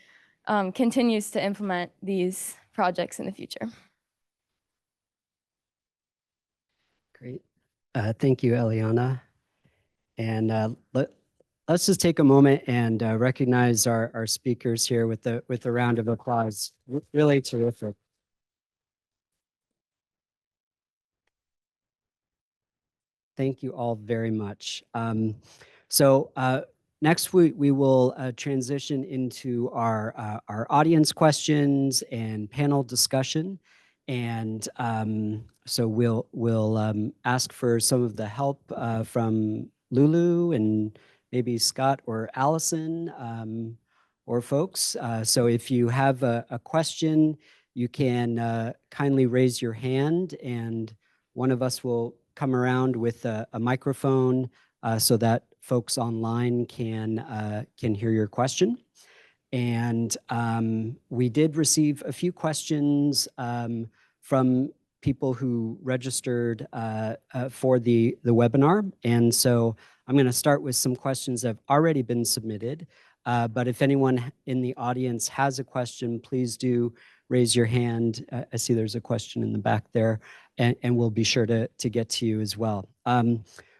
continues to implement these projects in the future. Great. Thank you, Eliana. And let's just take a moment and recognize our speakers here with a round of applause. Really terrific. Thank you all very much. So next we will transition into our audience questions and panel discussion. And so we'll ask for some of the help from Lulu and maybe Scott or Allison or folks. So if you have a question, you can kindly raise your hand and one of us will come around with a microphone so that folks online can hear your question. And we did receive a few questions from people who registered for the webinar. And so I'm going to start with some questions that have already been submitted. But if anyone in the audience has a question, please do raise your hand. I see there's a question in the back there, and we'll be sure to get to you as well.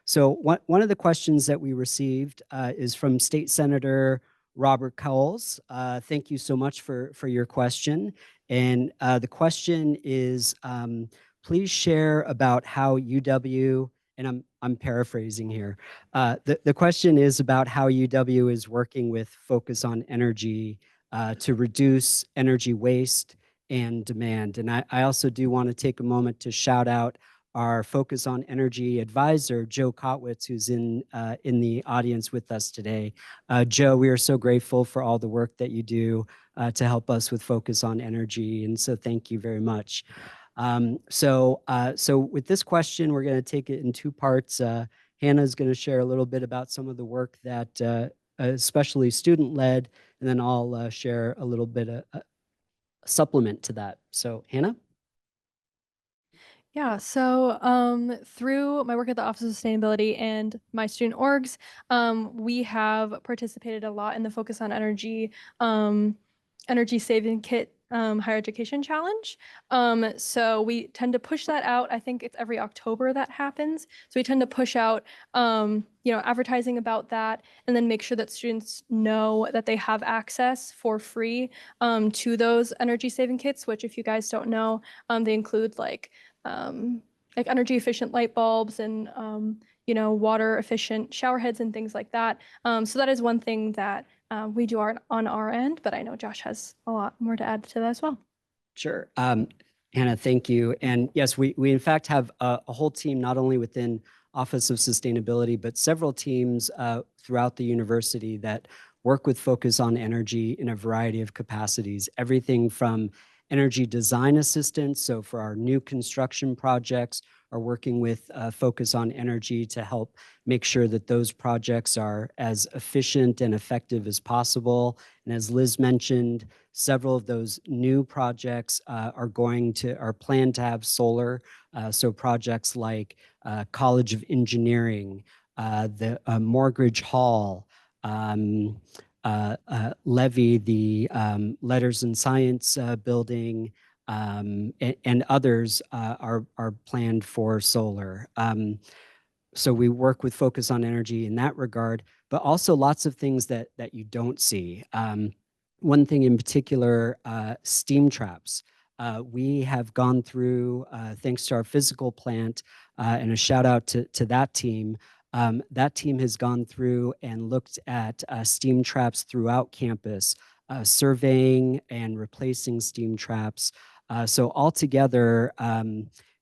So one of the questions that we received is from State Senator Robert Cowles. Thank you so much for your question. And the question is, please share about how UW, and I'm paraphrasing here. The question is about how UW is working with Focus on Energy to reduce energy waste and demand. And I also do want to take a moment to shout out our Focus on Energy advisor, Joe Kotwitz, who's in the audience with us today. Joe, we are so grateful for all the work that you do to help us with Focus on Energy, and so thank you very much. So with this question, we're going to take it in two parts. Hannah's going to share a little bit about some of the work that especially student-led, and then I'll share a little bit of supplement to that. So Hannah? Yeah, so through my work at the Office of Sustainability and my student orgs, we have participated a lot in the Focus on Energy Energy Saving Kit Higher Education Challenge. So we tend to push that out. I think it's every October that happens. So we tend to push out, advertising about that, and then make sure that students know that they have access for free to those energy saving kits, which, if you guys don't know, they include like energy efficient light bulbs and water efficient shower heads and things like that. So that is one thing that we do on our end, but I know Josh has a lot more to add to that as well. Sure. Hannah, thank you. And yes, we in fact have a whole team, not only within Office of Sustainability, but several teams throughout the university that work with Focus on Energy in a variety of capacities, everything from energy design assistance. So for our new construction projects, are working with Focus on Energy to help make sure that those projects are as efficient and effective as possible. And as Liz mentioned, several of those new projects are planned to have solar. So projects like College of Engineering, the Morgridge Hall, Levy, the Letters and Science building, and others are planned for solar. So we work with Focus on Energy in that regard, but also lots of things that you don't see. One thing in particular, steam traps. We have gone through, thanks to our physical plant, and a shout out to that team. That team has gone through and looked at steam traps throughout campus, surveying and replacing steam traps. So altogether,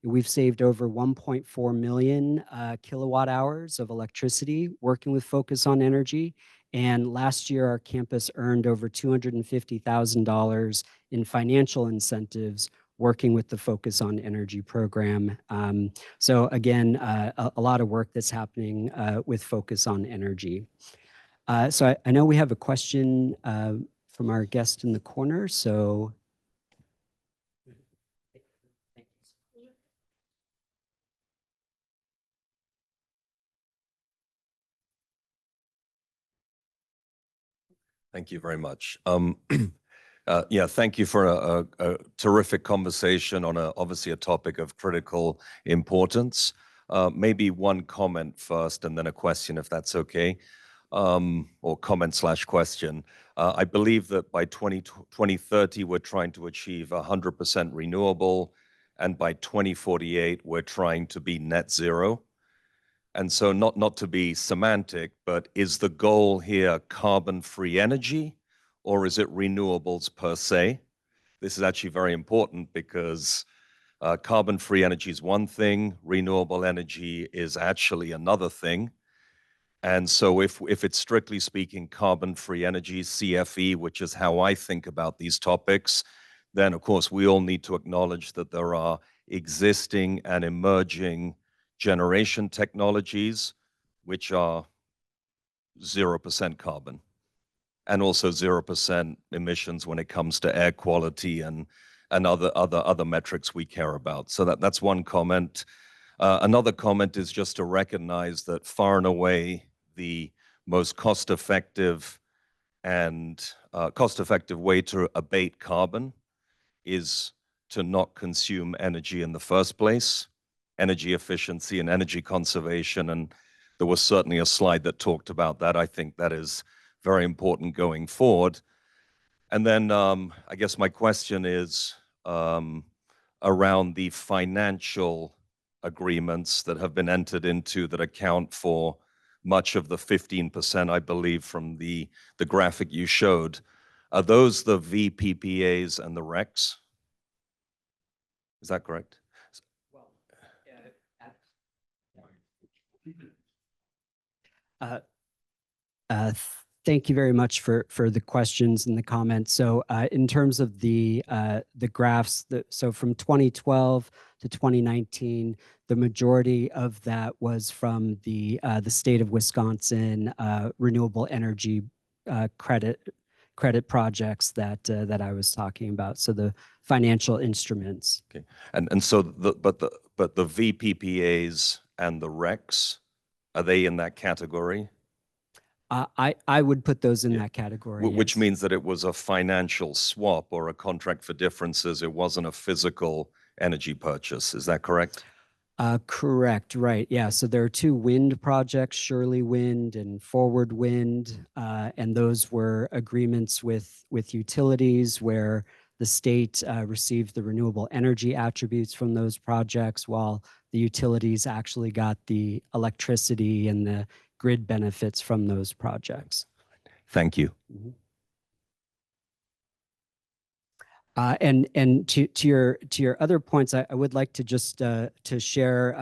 we've saved over 1.4 million kilowatt hours of electricity working with Focus on Energy. And last year, our campus earned over $250,000 in financial incentives working with the Focus on Energy program. So again, a lot of work that's happening with Focus on Energy. So I know we have a question from our guest in the corner. So thank you very much. Yeah, thank you for a terrific conversation on obviously a topic of critical importance. Maybe one comment first and then a question, if that's okay, or comment/question. I believe that by 2030, we're trying to achieve 100% renewable, and by 2048, we're trying to be net zero. And so not to be semantic, but is the goal here carbon-free energy, or is it renewables per se? This is actually very important because carbon-free energy is one thing, renewable energy is actually another thing. And so if it's strictly speaking carbon-free energy, CFE, which is how I think about these topics, then of course we all need to acknowledge that there are existing and emerging generation technologies which are 0% carbon and also 0% emissions when it comes to air quality and other metrics we care about. So that's one comment. Another comment is just to recognize that far and away the most cost-effective way to abate carbon is to not consume energy in the first place, energy efficiency and energy conservation. And there was certainly a slide that talked about that. I think that is very important going forward. And then I guess my question is around the financial agreements that have been entered into that account for much of the 15%, I believe, from the graphic you showed. Are those the VPPAs and the RECs? Is that correct? Well, uh, thank you very much for the questions and the comments. So in terms of the graphs, so from 2012 to 2019, the majority of that was from the state of Wisconsin renewable energy credit projects that I was talking about. So the financial instruments. Okay, and so but the VPPAs and the RECs, are they in that category? I would put those in that category. Which yes. means that it was a financial swap or a contract for differences. It wasn't a physical energy purchase. Is that correct? Correct. Right. Yeah. So there are two wind projects, Shirley Wind and Forward Wind, and those were agreements with utilities where the state received the renewable energy attributes from those projects, while the utilities actually got the electricity and the grid benefits from those projects. Thank you. Mm-hmm. And to your other points, I would like to just to share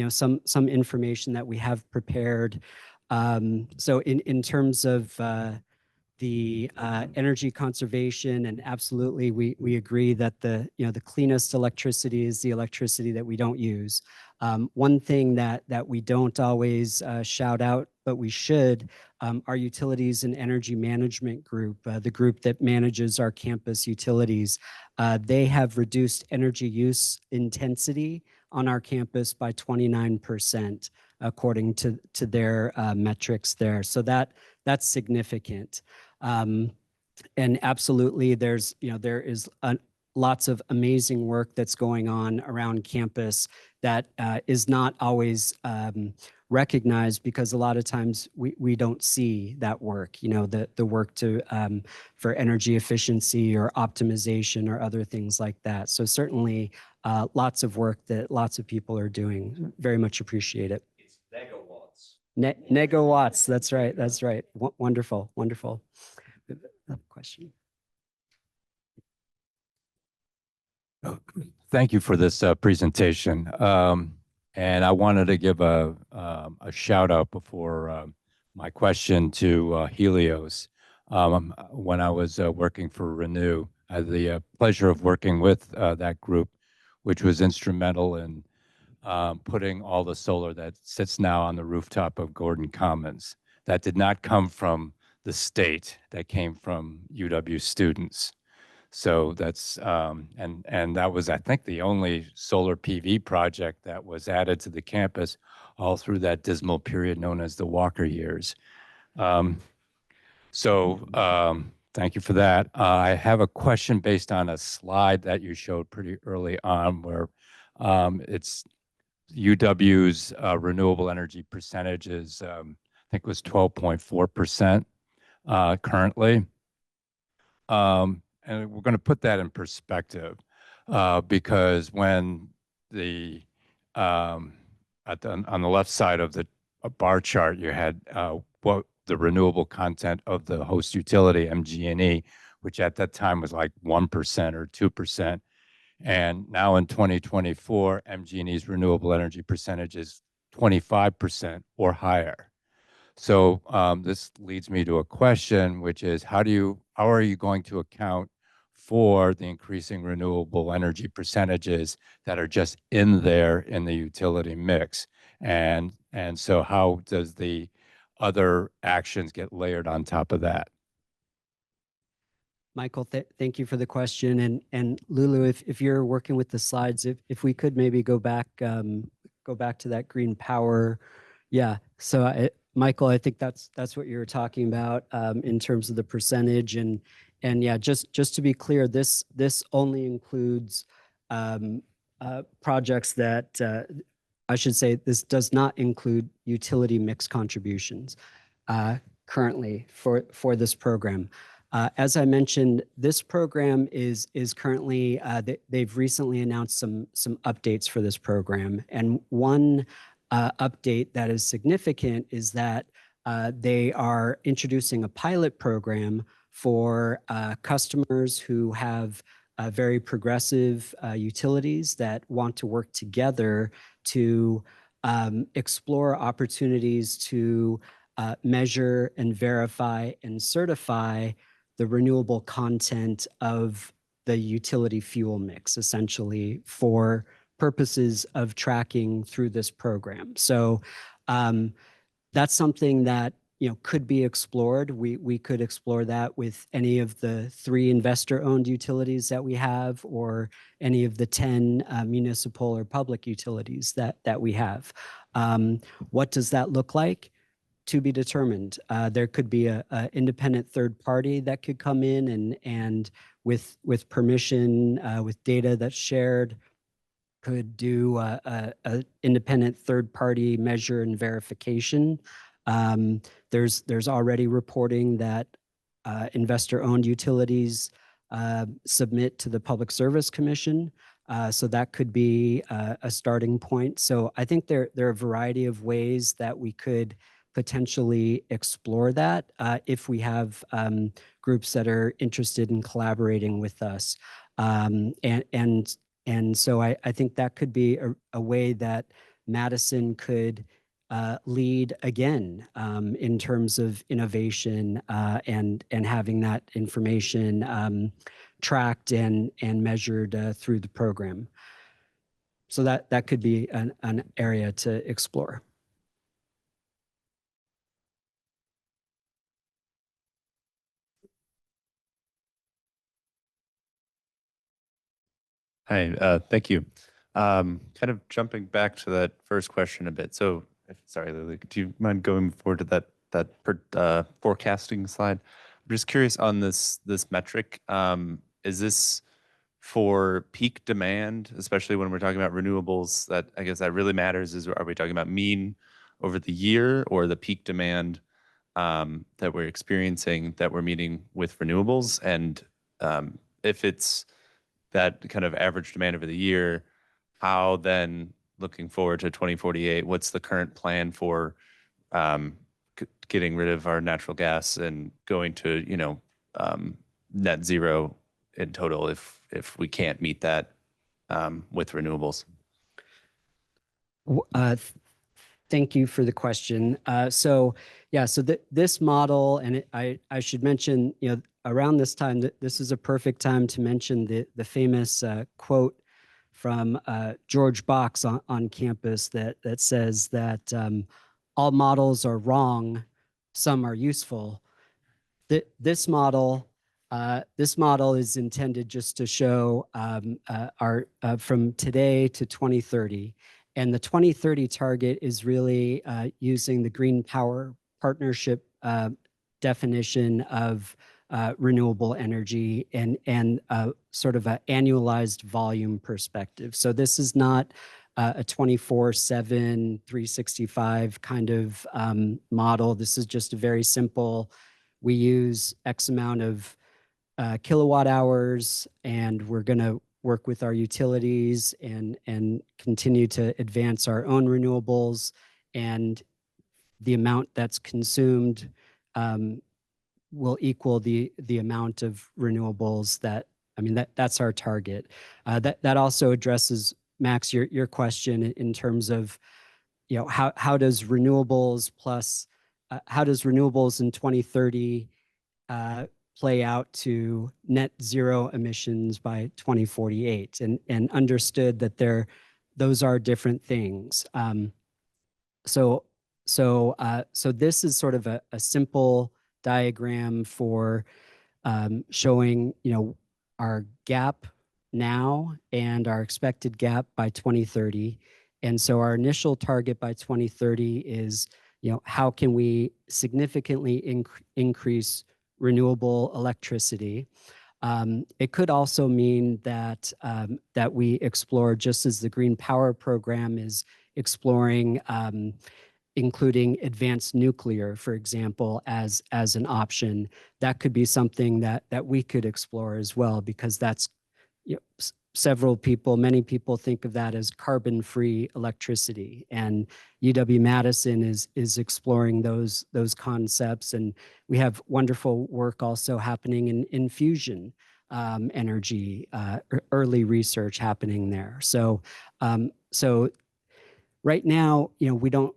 some information that we have prepared. So in terms of the energy conservation, and absolutely we agree that the cleanest electricity is the electricity that we don't use. One thing that we don't always shout out, but we should, our utilities and energy management group, the group that manages our campus utilities, they have reduced energy use intensity on our campus by 29%, according to their metrics there. So that's significant. And absolutely, there is lots of amazing work that's going on around campus that is not always recognized, because a lot of times we don't see that work, the work for energy efficiency or optimization or other things like that. So certainly lots of work that lots of people are doing. Very much appreciate it. It's megawatts. Negawatts. That's right. That's right. Wonderful. Wonderful. Question. Thank you for this presentation. And I wanted to give a shout out before my question to Helios. When I was working for Renew, I had the pleasure of working with that group, which was instrumental in putting all the solar that sits now on the rooftop of Gordon Commons. That did not come from the state, that came from UW students. So that's, and that was, I think, the only solar PV project that was added to the campus all through that dismal period known as the Walker years. Thank you for that. I have a question based on a slide that you showed pretty early on where it's UW's renewable energy percentages, I think it was 12.4% currently. And we're going to put that in perspective because when on the left side of the bar chart, you had what the renewable content of the host utility, MG&E, which at that time was like 1% or 2%. And now in 2024, MG&E's renewable energy percentage is 25% or higher. So this leads me to a question, which is how are you going to account for the increasing renewable energy percentages that are just in there in the utility mix? And so how does the other actions get layered on top of that? Michael, thank you for the question. And Lulu, if you're working with the slides, if we could maybe go back to that green power. Yeah. So Michael, I think that's what you were talking about in terms of the percentage. And yeah, just to be clear, this only includes projects that I should say this does not include utility mix contributions currently for this program. As I mentioned, this program is currently, they've recently announced some updates for this program. And one update that is significant is that they are introducing a pilot program for customers who have very progressive utilities that want to work together to explore opportunities to measure and verify and certify the renewable content of the utility fuel mix, essentially for purposes of tracking through this program. So that's something that could be explored. We could explore that with any of the 3 investor-owned utilities that we have, or any of the 10 municipal or public utilities that we have. What does that look like? To be determined. There could be a independent third party that could come in and with permission, with data that's shared, could do a independent third party measure and verification. There's already reporting that investor-owned utilities submit to the Public Service Commission. So that could be a starting point. So I think there are a variety of ways that we could potentially explore that if we have groups that are interested in collaborating with us. And so I think that could be a way that Madison could lead again in terms of innovation and having that information tracked and measured through the program. So that could be an area to explore. Hi, thank you. Kind of jumping back to that first question a bit. So, sorry, Lily, do you mind going forward to that forecasting slide? I'm just curious on this metric. Is this for peak demand, especially when we're talking about renewables? That I guess that really matters. Are we talking about mean over the year, or the peak demand that we're experiencing that we're meeting with renewables? And if it's that kind of average demand over the year, how then looking forward to 2048, what's the current plan for getting rid of our natural gas and going to net zero in total if we can't meet that with renewables? Thank you for the question. So this model, and I should mention, around this time, this is a perfect time to mention the famous quote from George Box on campus that says that all models are wrong, some are useful. This model is intended just to show our from today to 2030. And the 2030 target is really using the Green Power Partnership definition of renewable energy and sort of an annualized volume perspective. So this is not a 24/7, 365 kind of model. This is just a very simple, we use X amount of kilowatt hours, and we're going to work with our utilities and continue to advance our own renewables, and the amount that's consumed will equal the amount of renewables that's our target. That also addresses, Max, your question in terms of how does renewables plus how does renewables in 2030 play out to net zero emissions by 2048, and understood that those are different things. So this is sort of a simple diagram for showing, our gap now and our expected gap by 2030. And so our initial target by 2030 is, how can we significantly increase renewable electricity? It could also mean that that we explore, just as the Green Power Program is exploring, including advanced nuclear, for example, as an option. That could be something that we could explore as well, because that's, many people think of that as carbon-free electricity, and UW-Madison is exploring those concepts, and we have wonderful work also happening in fusion energy, early research happening there. So right now, we don't,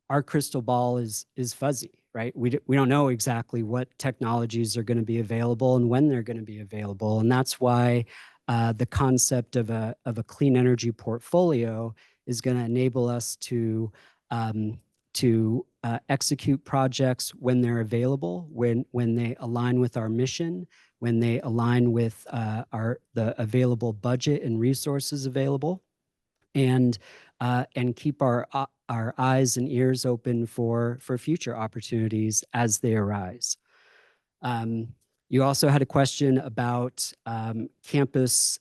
our crystal ball is fuzzy, right? We don't know exactly what technologies are going to be available and when they're going to be available. And that's why the concept of a clean energy portfolio is going to enable us to execute projects when they're available, when they align with our mission, when they align with the available budget and resources available, and keep our eyes and ears open for future opportunities as they arise. You also had a question about campus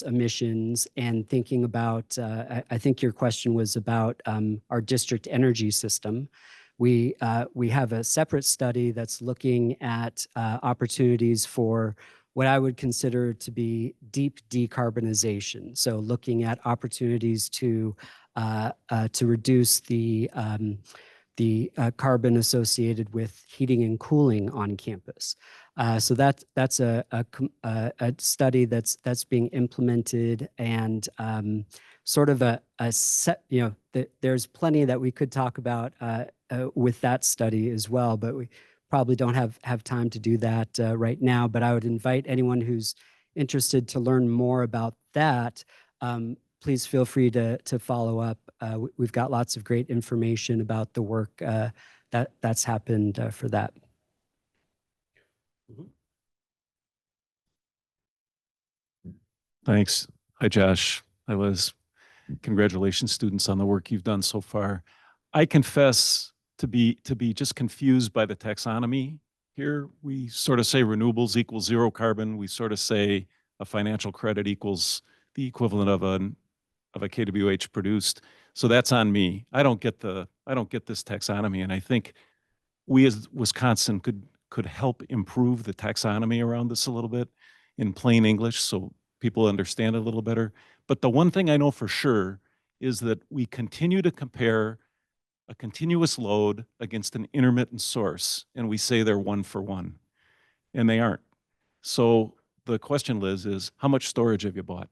emissions, and thinking about, I think your question was about our district energy system. We have a separate study that's looking at opportunities for what I would consider to be deep decarbonization. So looking at opportunities to reduce the carbon associated with heating and cooling on campus. So that's a study that's being implemented, and sort of a set, there's plenty that we could talk about with that study as well, but we probably don't have time to do that right now. But I would invite anyone who's interested to learn more about that. Please feel free to follow up. We've got lots of great information about the work that's happened for that. Thanks. Hi, Josh. Hi, Liz. Congratulations, students, on the work you've done so far. I confess to be just confused by the taxonomy here. We sort of say renewables equals zero carbon. We sort of say a financial credit equals the equivalent of a kWh produced. So that's on me. I don't get this taxonomy, and I think we as Wisconsin could help improve the taxonomy around this a little bit in plain English, so people understand it a little better. But the one thing I know for sure is that we continue to compare a continuous load against an intermittent source, and we say they're 1 for 1, and they aren't. So the question, Liz, is how much storage have you bought?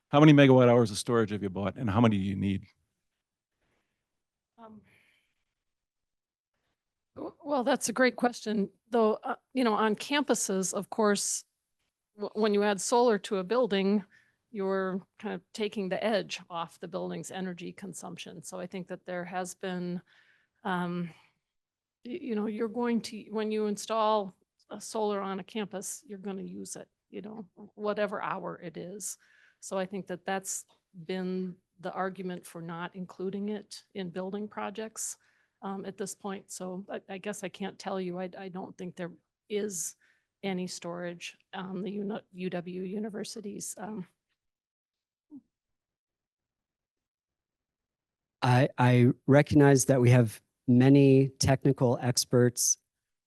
How many megawatt hours of storage have you bought, and how many do you need? Well, that's a great question, though. On campuses, of course, when you add solar to a building, you're kind of taking the edge off the building's energy consumption. So I think that there has been, you're going to, when you install a solar on a campus, you're going to use it, whatever hour it is. So I think that that's been the argument for not including it in building projects at this point. So I guess I can't tell you. I don't think there is any storage on the UW universities. I recognize that we have many technical experts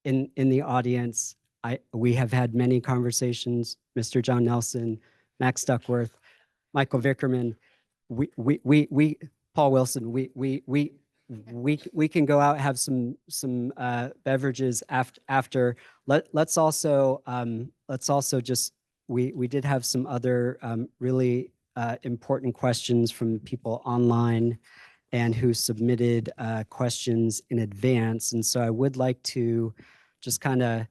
in the audience. We have had many conversations, Mr. John Nelson, Max Duckworth, Michael Vickerman. We Paul Wilson, we can go out and have some beverages after. Let's also just, we did have some other really important questions from people online, and who submitted questions in advance. And so I would like to just kind of,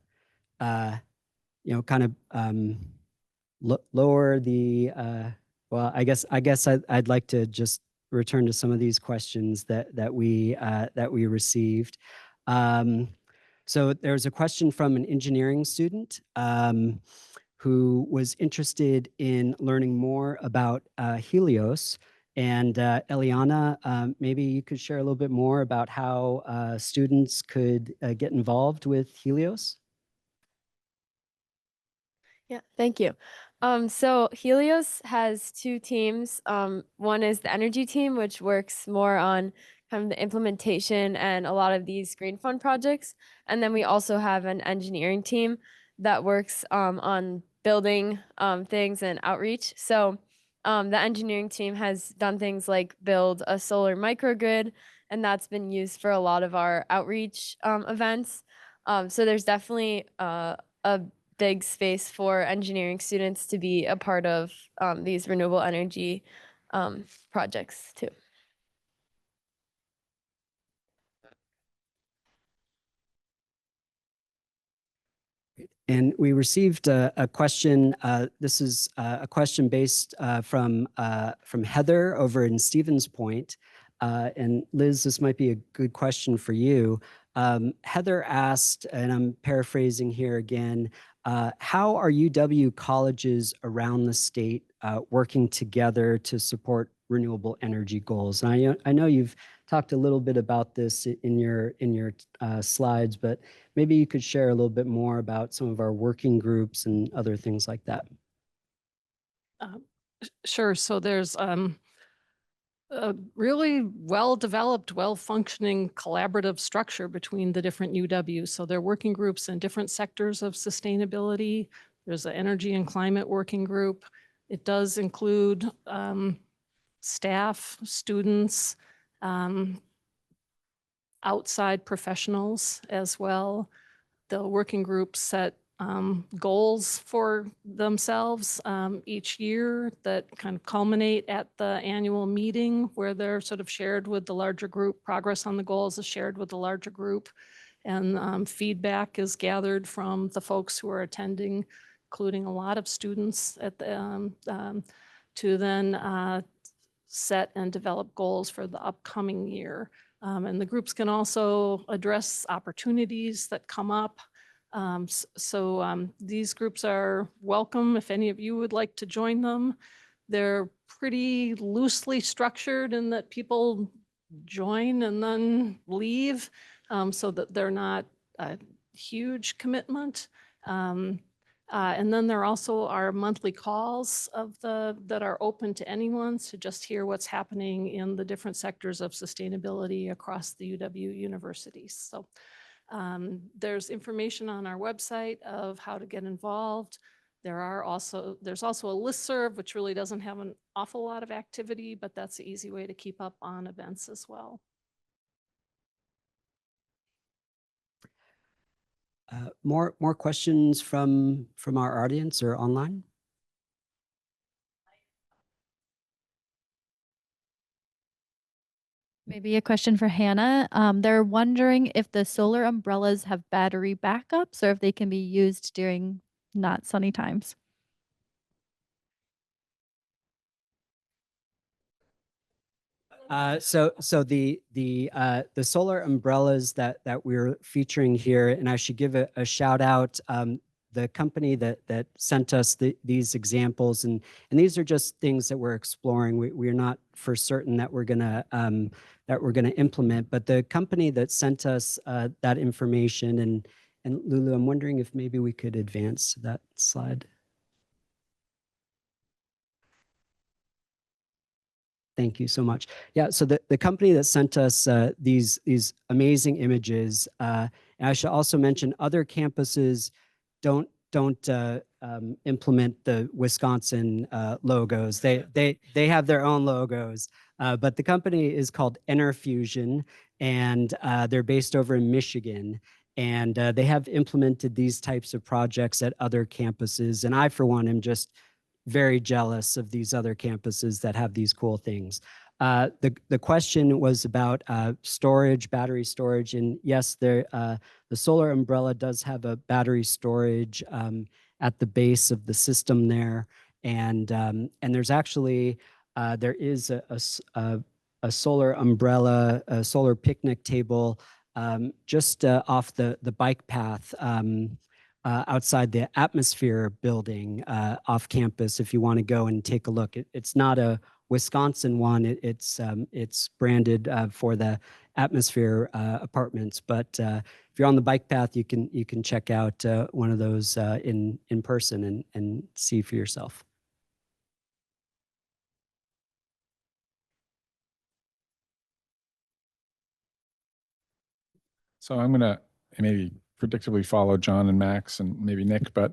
lower the, well, I guess I'd like to just return to some of these questions that we received. So there's a question from an engineering student who was interested in learning more about Helios. And Eliana, maybe you could share a little bit more about how students could get involved with Helios? Yeah, thank you. So Helios has two teams. One is the energy team, which works more on kind of the implementation and a lot of these green fund projects. And then we also have an engineering team that works on building things and outreach. So the engineering team has done things like build a solar microgrid, and that's been used for a lot of our outreach events. So there's definitely a big space for engineering students to be a part of these renewable energy projects too. And we received a question. This is a question based from Heather over in Stevens Point. And Liz, this might be a good question for you. Heather asked, and I'm paraphrasing here again, how are UW colleges around the state working together to support renewable energy goals? And I know you've talked a little bit about this in your slides, but maybe you could share a little bit more about some of our working groups and other things like that. Sure. So there's a really well-developed, well-functioning collaborative structure between the different UWs. So there are working groups in different sectors of sustainability. There's an energy and climate working group. It does include staff, students, outside professionals as well. The working group set goals for themselves each year that kind of culminate at the annual meeting where they're sort of shared with the larger group. Progress on the goals is shared with the larger group, and feedback is gathered from the folks who are attending, including a lot of students at the, to then set and develop goals for the upcoming year. And the groups can also address opportunities that come up. These groups are welcome if any of you would like to join them. They're pretty loosely structured in that people join and then leave, so that they're not a huge commitment. And then there also are monthly calls that are open to anyone to just hear what's happening in the different sectors of sustainability across the UW universities. So there's information on our website of how to get involved. There's also a listserv, which really doesn't have an awful lot of activity, but that's an easy way to keep up on events as well. More questions from our audience or online? Maybe a question for Hannah. They're wondering if the solar umbrellas have battery backups or if they can be used during not sunny times. So the solar umbrellas that we're featuring here, and I should give a shout out. The company that sent us these examples, and these are just things that we're exploring. We're not for certain that we're gonna implement, but the company that sent us that information, and Lulu, I'm wondering if maybe we could advance that slide. Thank you so much. Yeah, so the company that sent us these amazing images, and I should also mention other campuses don't implement the Wisconsin logos. They have their own logos, but the company is called Enerfusion, and they're based over in Michigan. And they have implemented these types of projects at other campuses. And I, for one, am just very jealous of these other campuses that have these cool things. The question was about storage, battery storage, and yes, the solar umbrella does have a battery storage at the base of the system there, and there's actually there is a solar umbrella, a solar picnic table just off the bike path. Outside the Atmosphere building off campus, if you want to go and take a look. It's not a Wisconsin one. It's branded for the Atmosphere apartments. But if you're on the bike path, you can check out one of those in person and see for yourself. So I'm going to maybe predictably follow John and Max and maybe Nick, but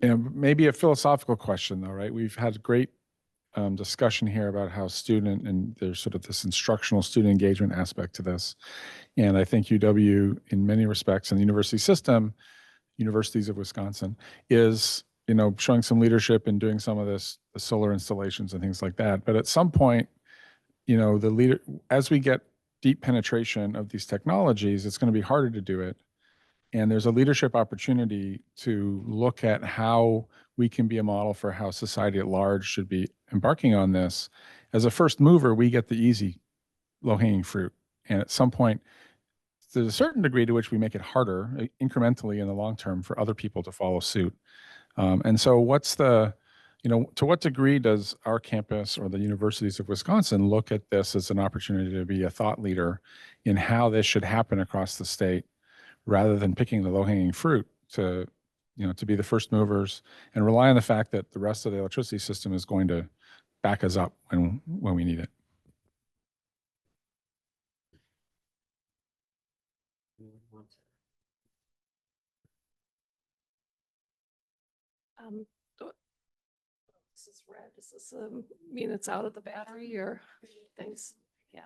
maybe a philosophical question though, right? We've had great discussion here about how student and there's sort of this instructional student engagement aspect to this. And I think UW in many respects and the university system, universities of Wisconsin, is showing some leadership in doing some of this, the solar installations and things like that. But at some point, as we get deep penetration of these technologies, it's going to be harder to do it. And there's a leadership opportunity to look at how we can be a model for how society at large should be embarking on this. As a first mover, we get the easy, low-hanging fruit. And at some point, there's a certain degree to which we make it harder, incrementally in the long term, for other people to follow suit. And so to what degree does our campus or the universities of Wisconsin look at this as an opportunity to be a thought leader in how this should happen across the state, rather than picking the low-hanging fruit to be the first movers and rely on the fact that the rest of the electricity system is going to back us up when we need it? This is red. Does this mean it's out of the battery or things? Yeah.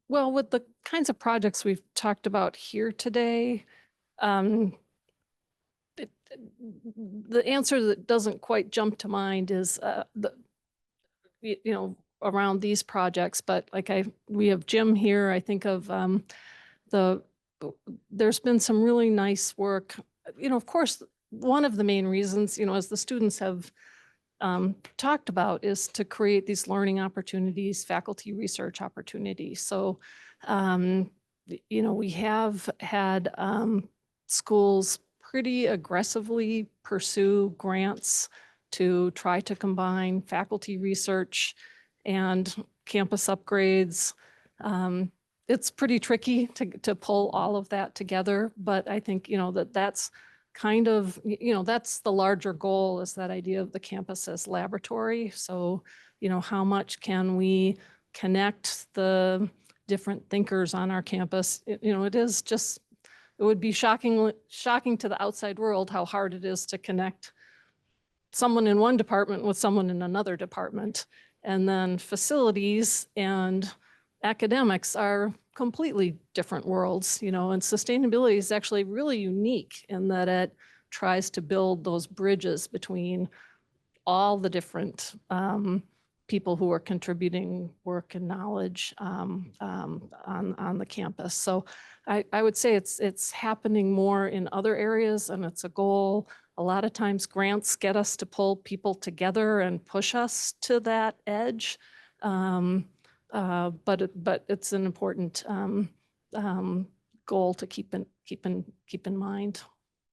Well, with the kinds of projects we've talked about here today, the answer that doesn't quite jump to mind is around these projects. But we have Jim here. I think of there's been some really nice work. Of course, one of the main reasons, as the students have talked about, is to create these learning opportunities, faculty research opportunities. So, we have had schools pretty aggressively pursue grants to try to combine faculty research and campus upgrades. It's pretty tricky to pull all of that together, but I think, that's kind of, that's the larger goal, is that idea of the campus as laboratory. So, how much can we connect the different thinkers on our campus? It would be shocking to the outside world how hard it is to connect someone in one department with someone in another department. And then facilities and academics are completely different worlds, and sustainability is actually really unique in that it tries to build those bridges between all the different people who are contributing work and knowledge on the campus. So I would say it's happening more in other areas, and it's a goal. A lot of times grants get us to pull people together and push us to that edge. But it's an important goal to keep in mind.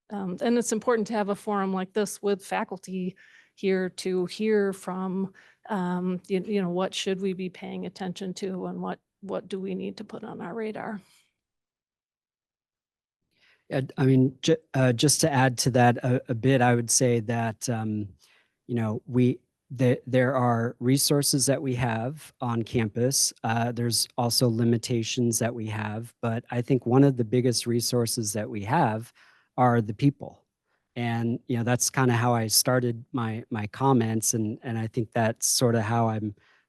And it's important to have a forum like this with faculty here to hear from, what should we be paying attention to, and what do we need to put on our radar. Yeah, I mean, just to add to that a bit, I would say that there are resources that we have on campus. There's also limitations that we have, but I think one of the biggest resources that we have are the people. And that's kind of how I started my comments, and I think that's sort of how I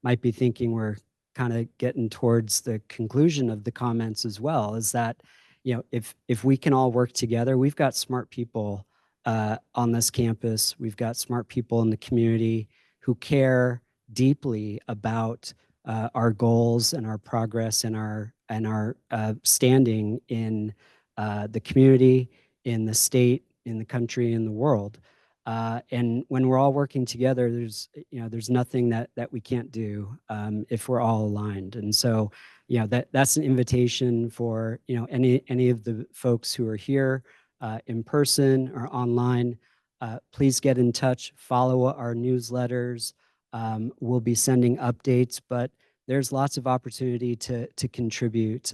might be thinking we're kind of getting towards the conclusion of the comments as well, is that if we can all work together, we've got smart people on this campus, we've got smart people in the community who care deeply about our goals and our progress and our standing in the community, in the state, in the country, in the world. And when we're all working together, there's nothing that we can't do if we're all aligned. And so, that's an invitation for any of the folks who are here in person or online. Please get in touch, follow our newsletters. We'll be sending updates, but there's lots of opportunity to contribute.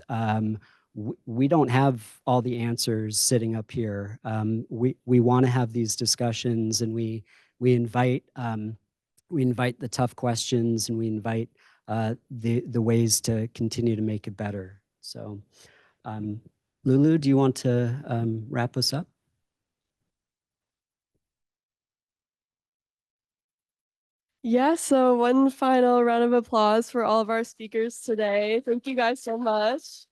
We don't have all the answers sitting up here. We want to have these discussions, and we invite the tough questions, and we invite the ways to continue to make it better. So, Lulu, do you want to wrap us up? Yeah, so one final round of applause for all of our speakers today. Thank you guys so much.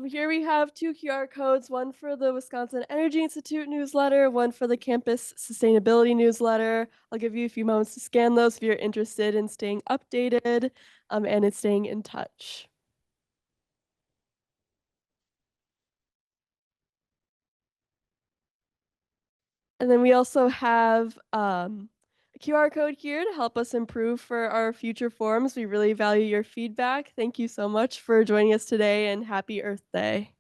Here we have 2 QR codes, one for the Wisconsin Energy Institute newsletter, one for the campus sustainability newsletter. I'll give you a few moments to scan those if you're interested in staying updated and in staying in touch. And then we also have a QR code here to help us improve for our future forums. We really value your feedback. Thank you so much for joining us today, and happy Earth Day.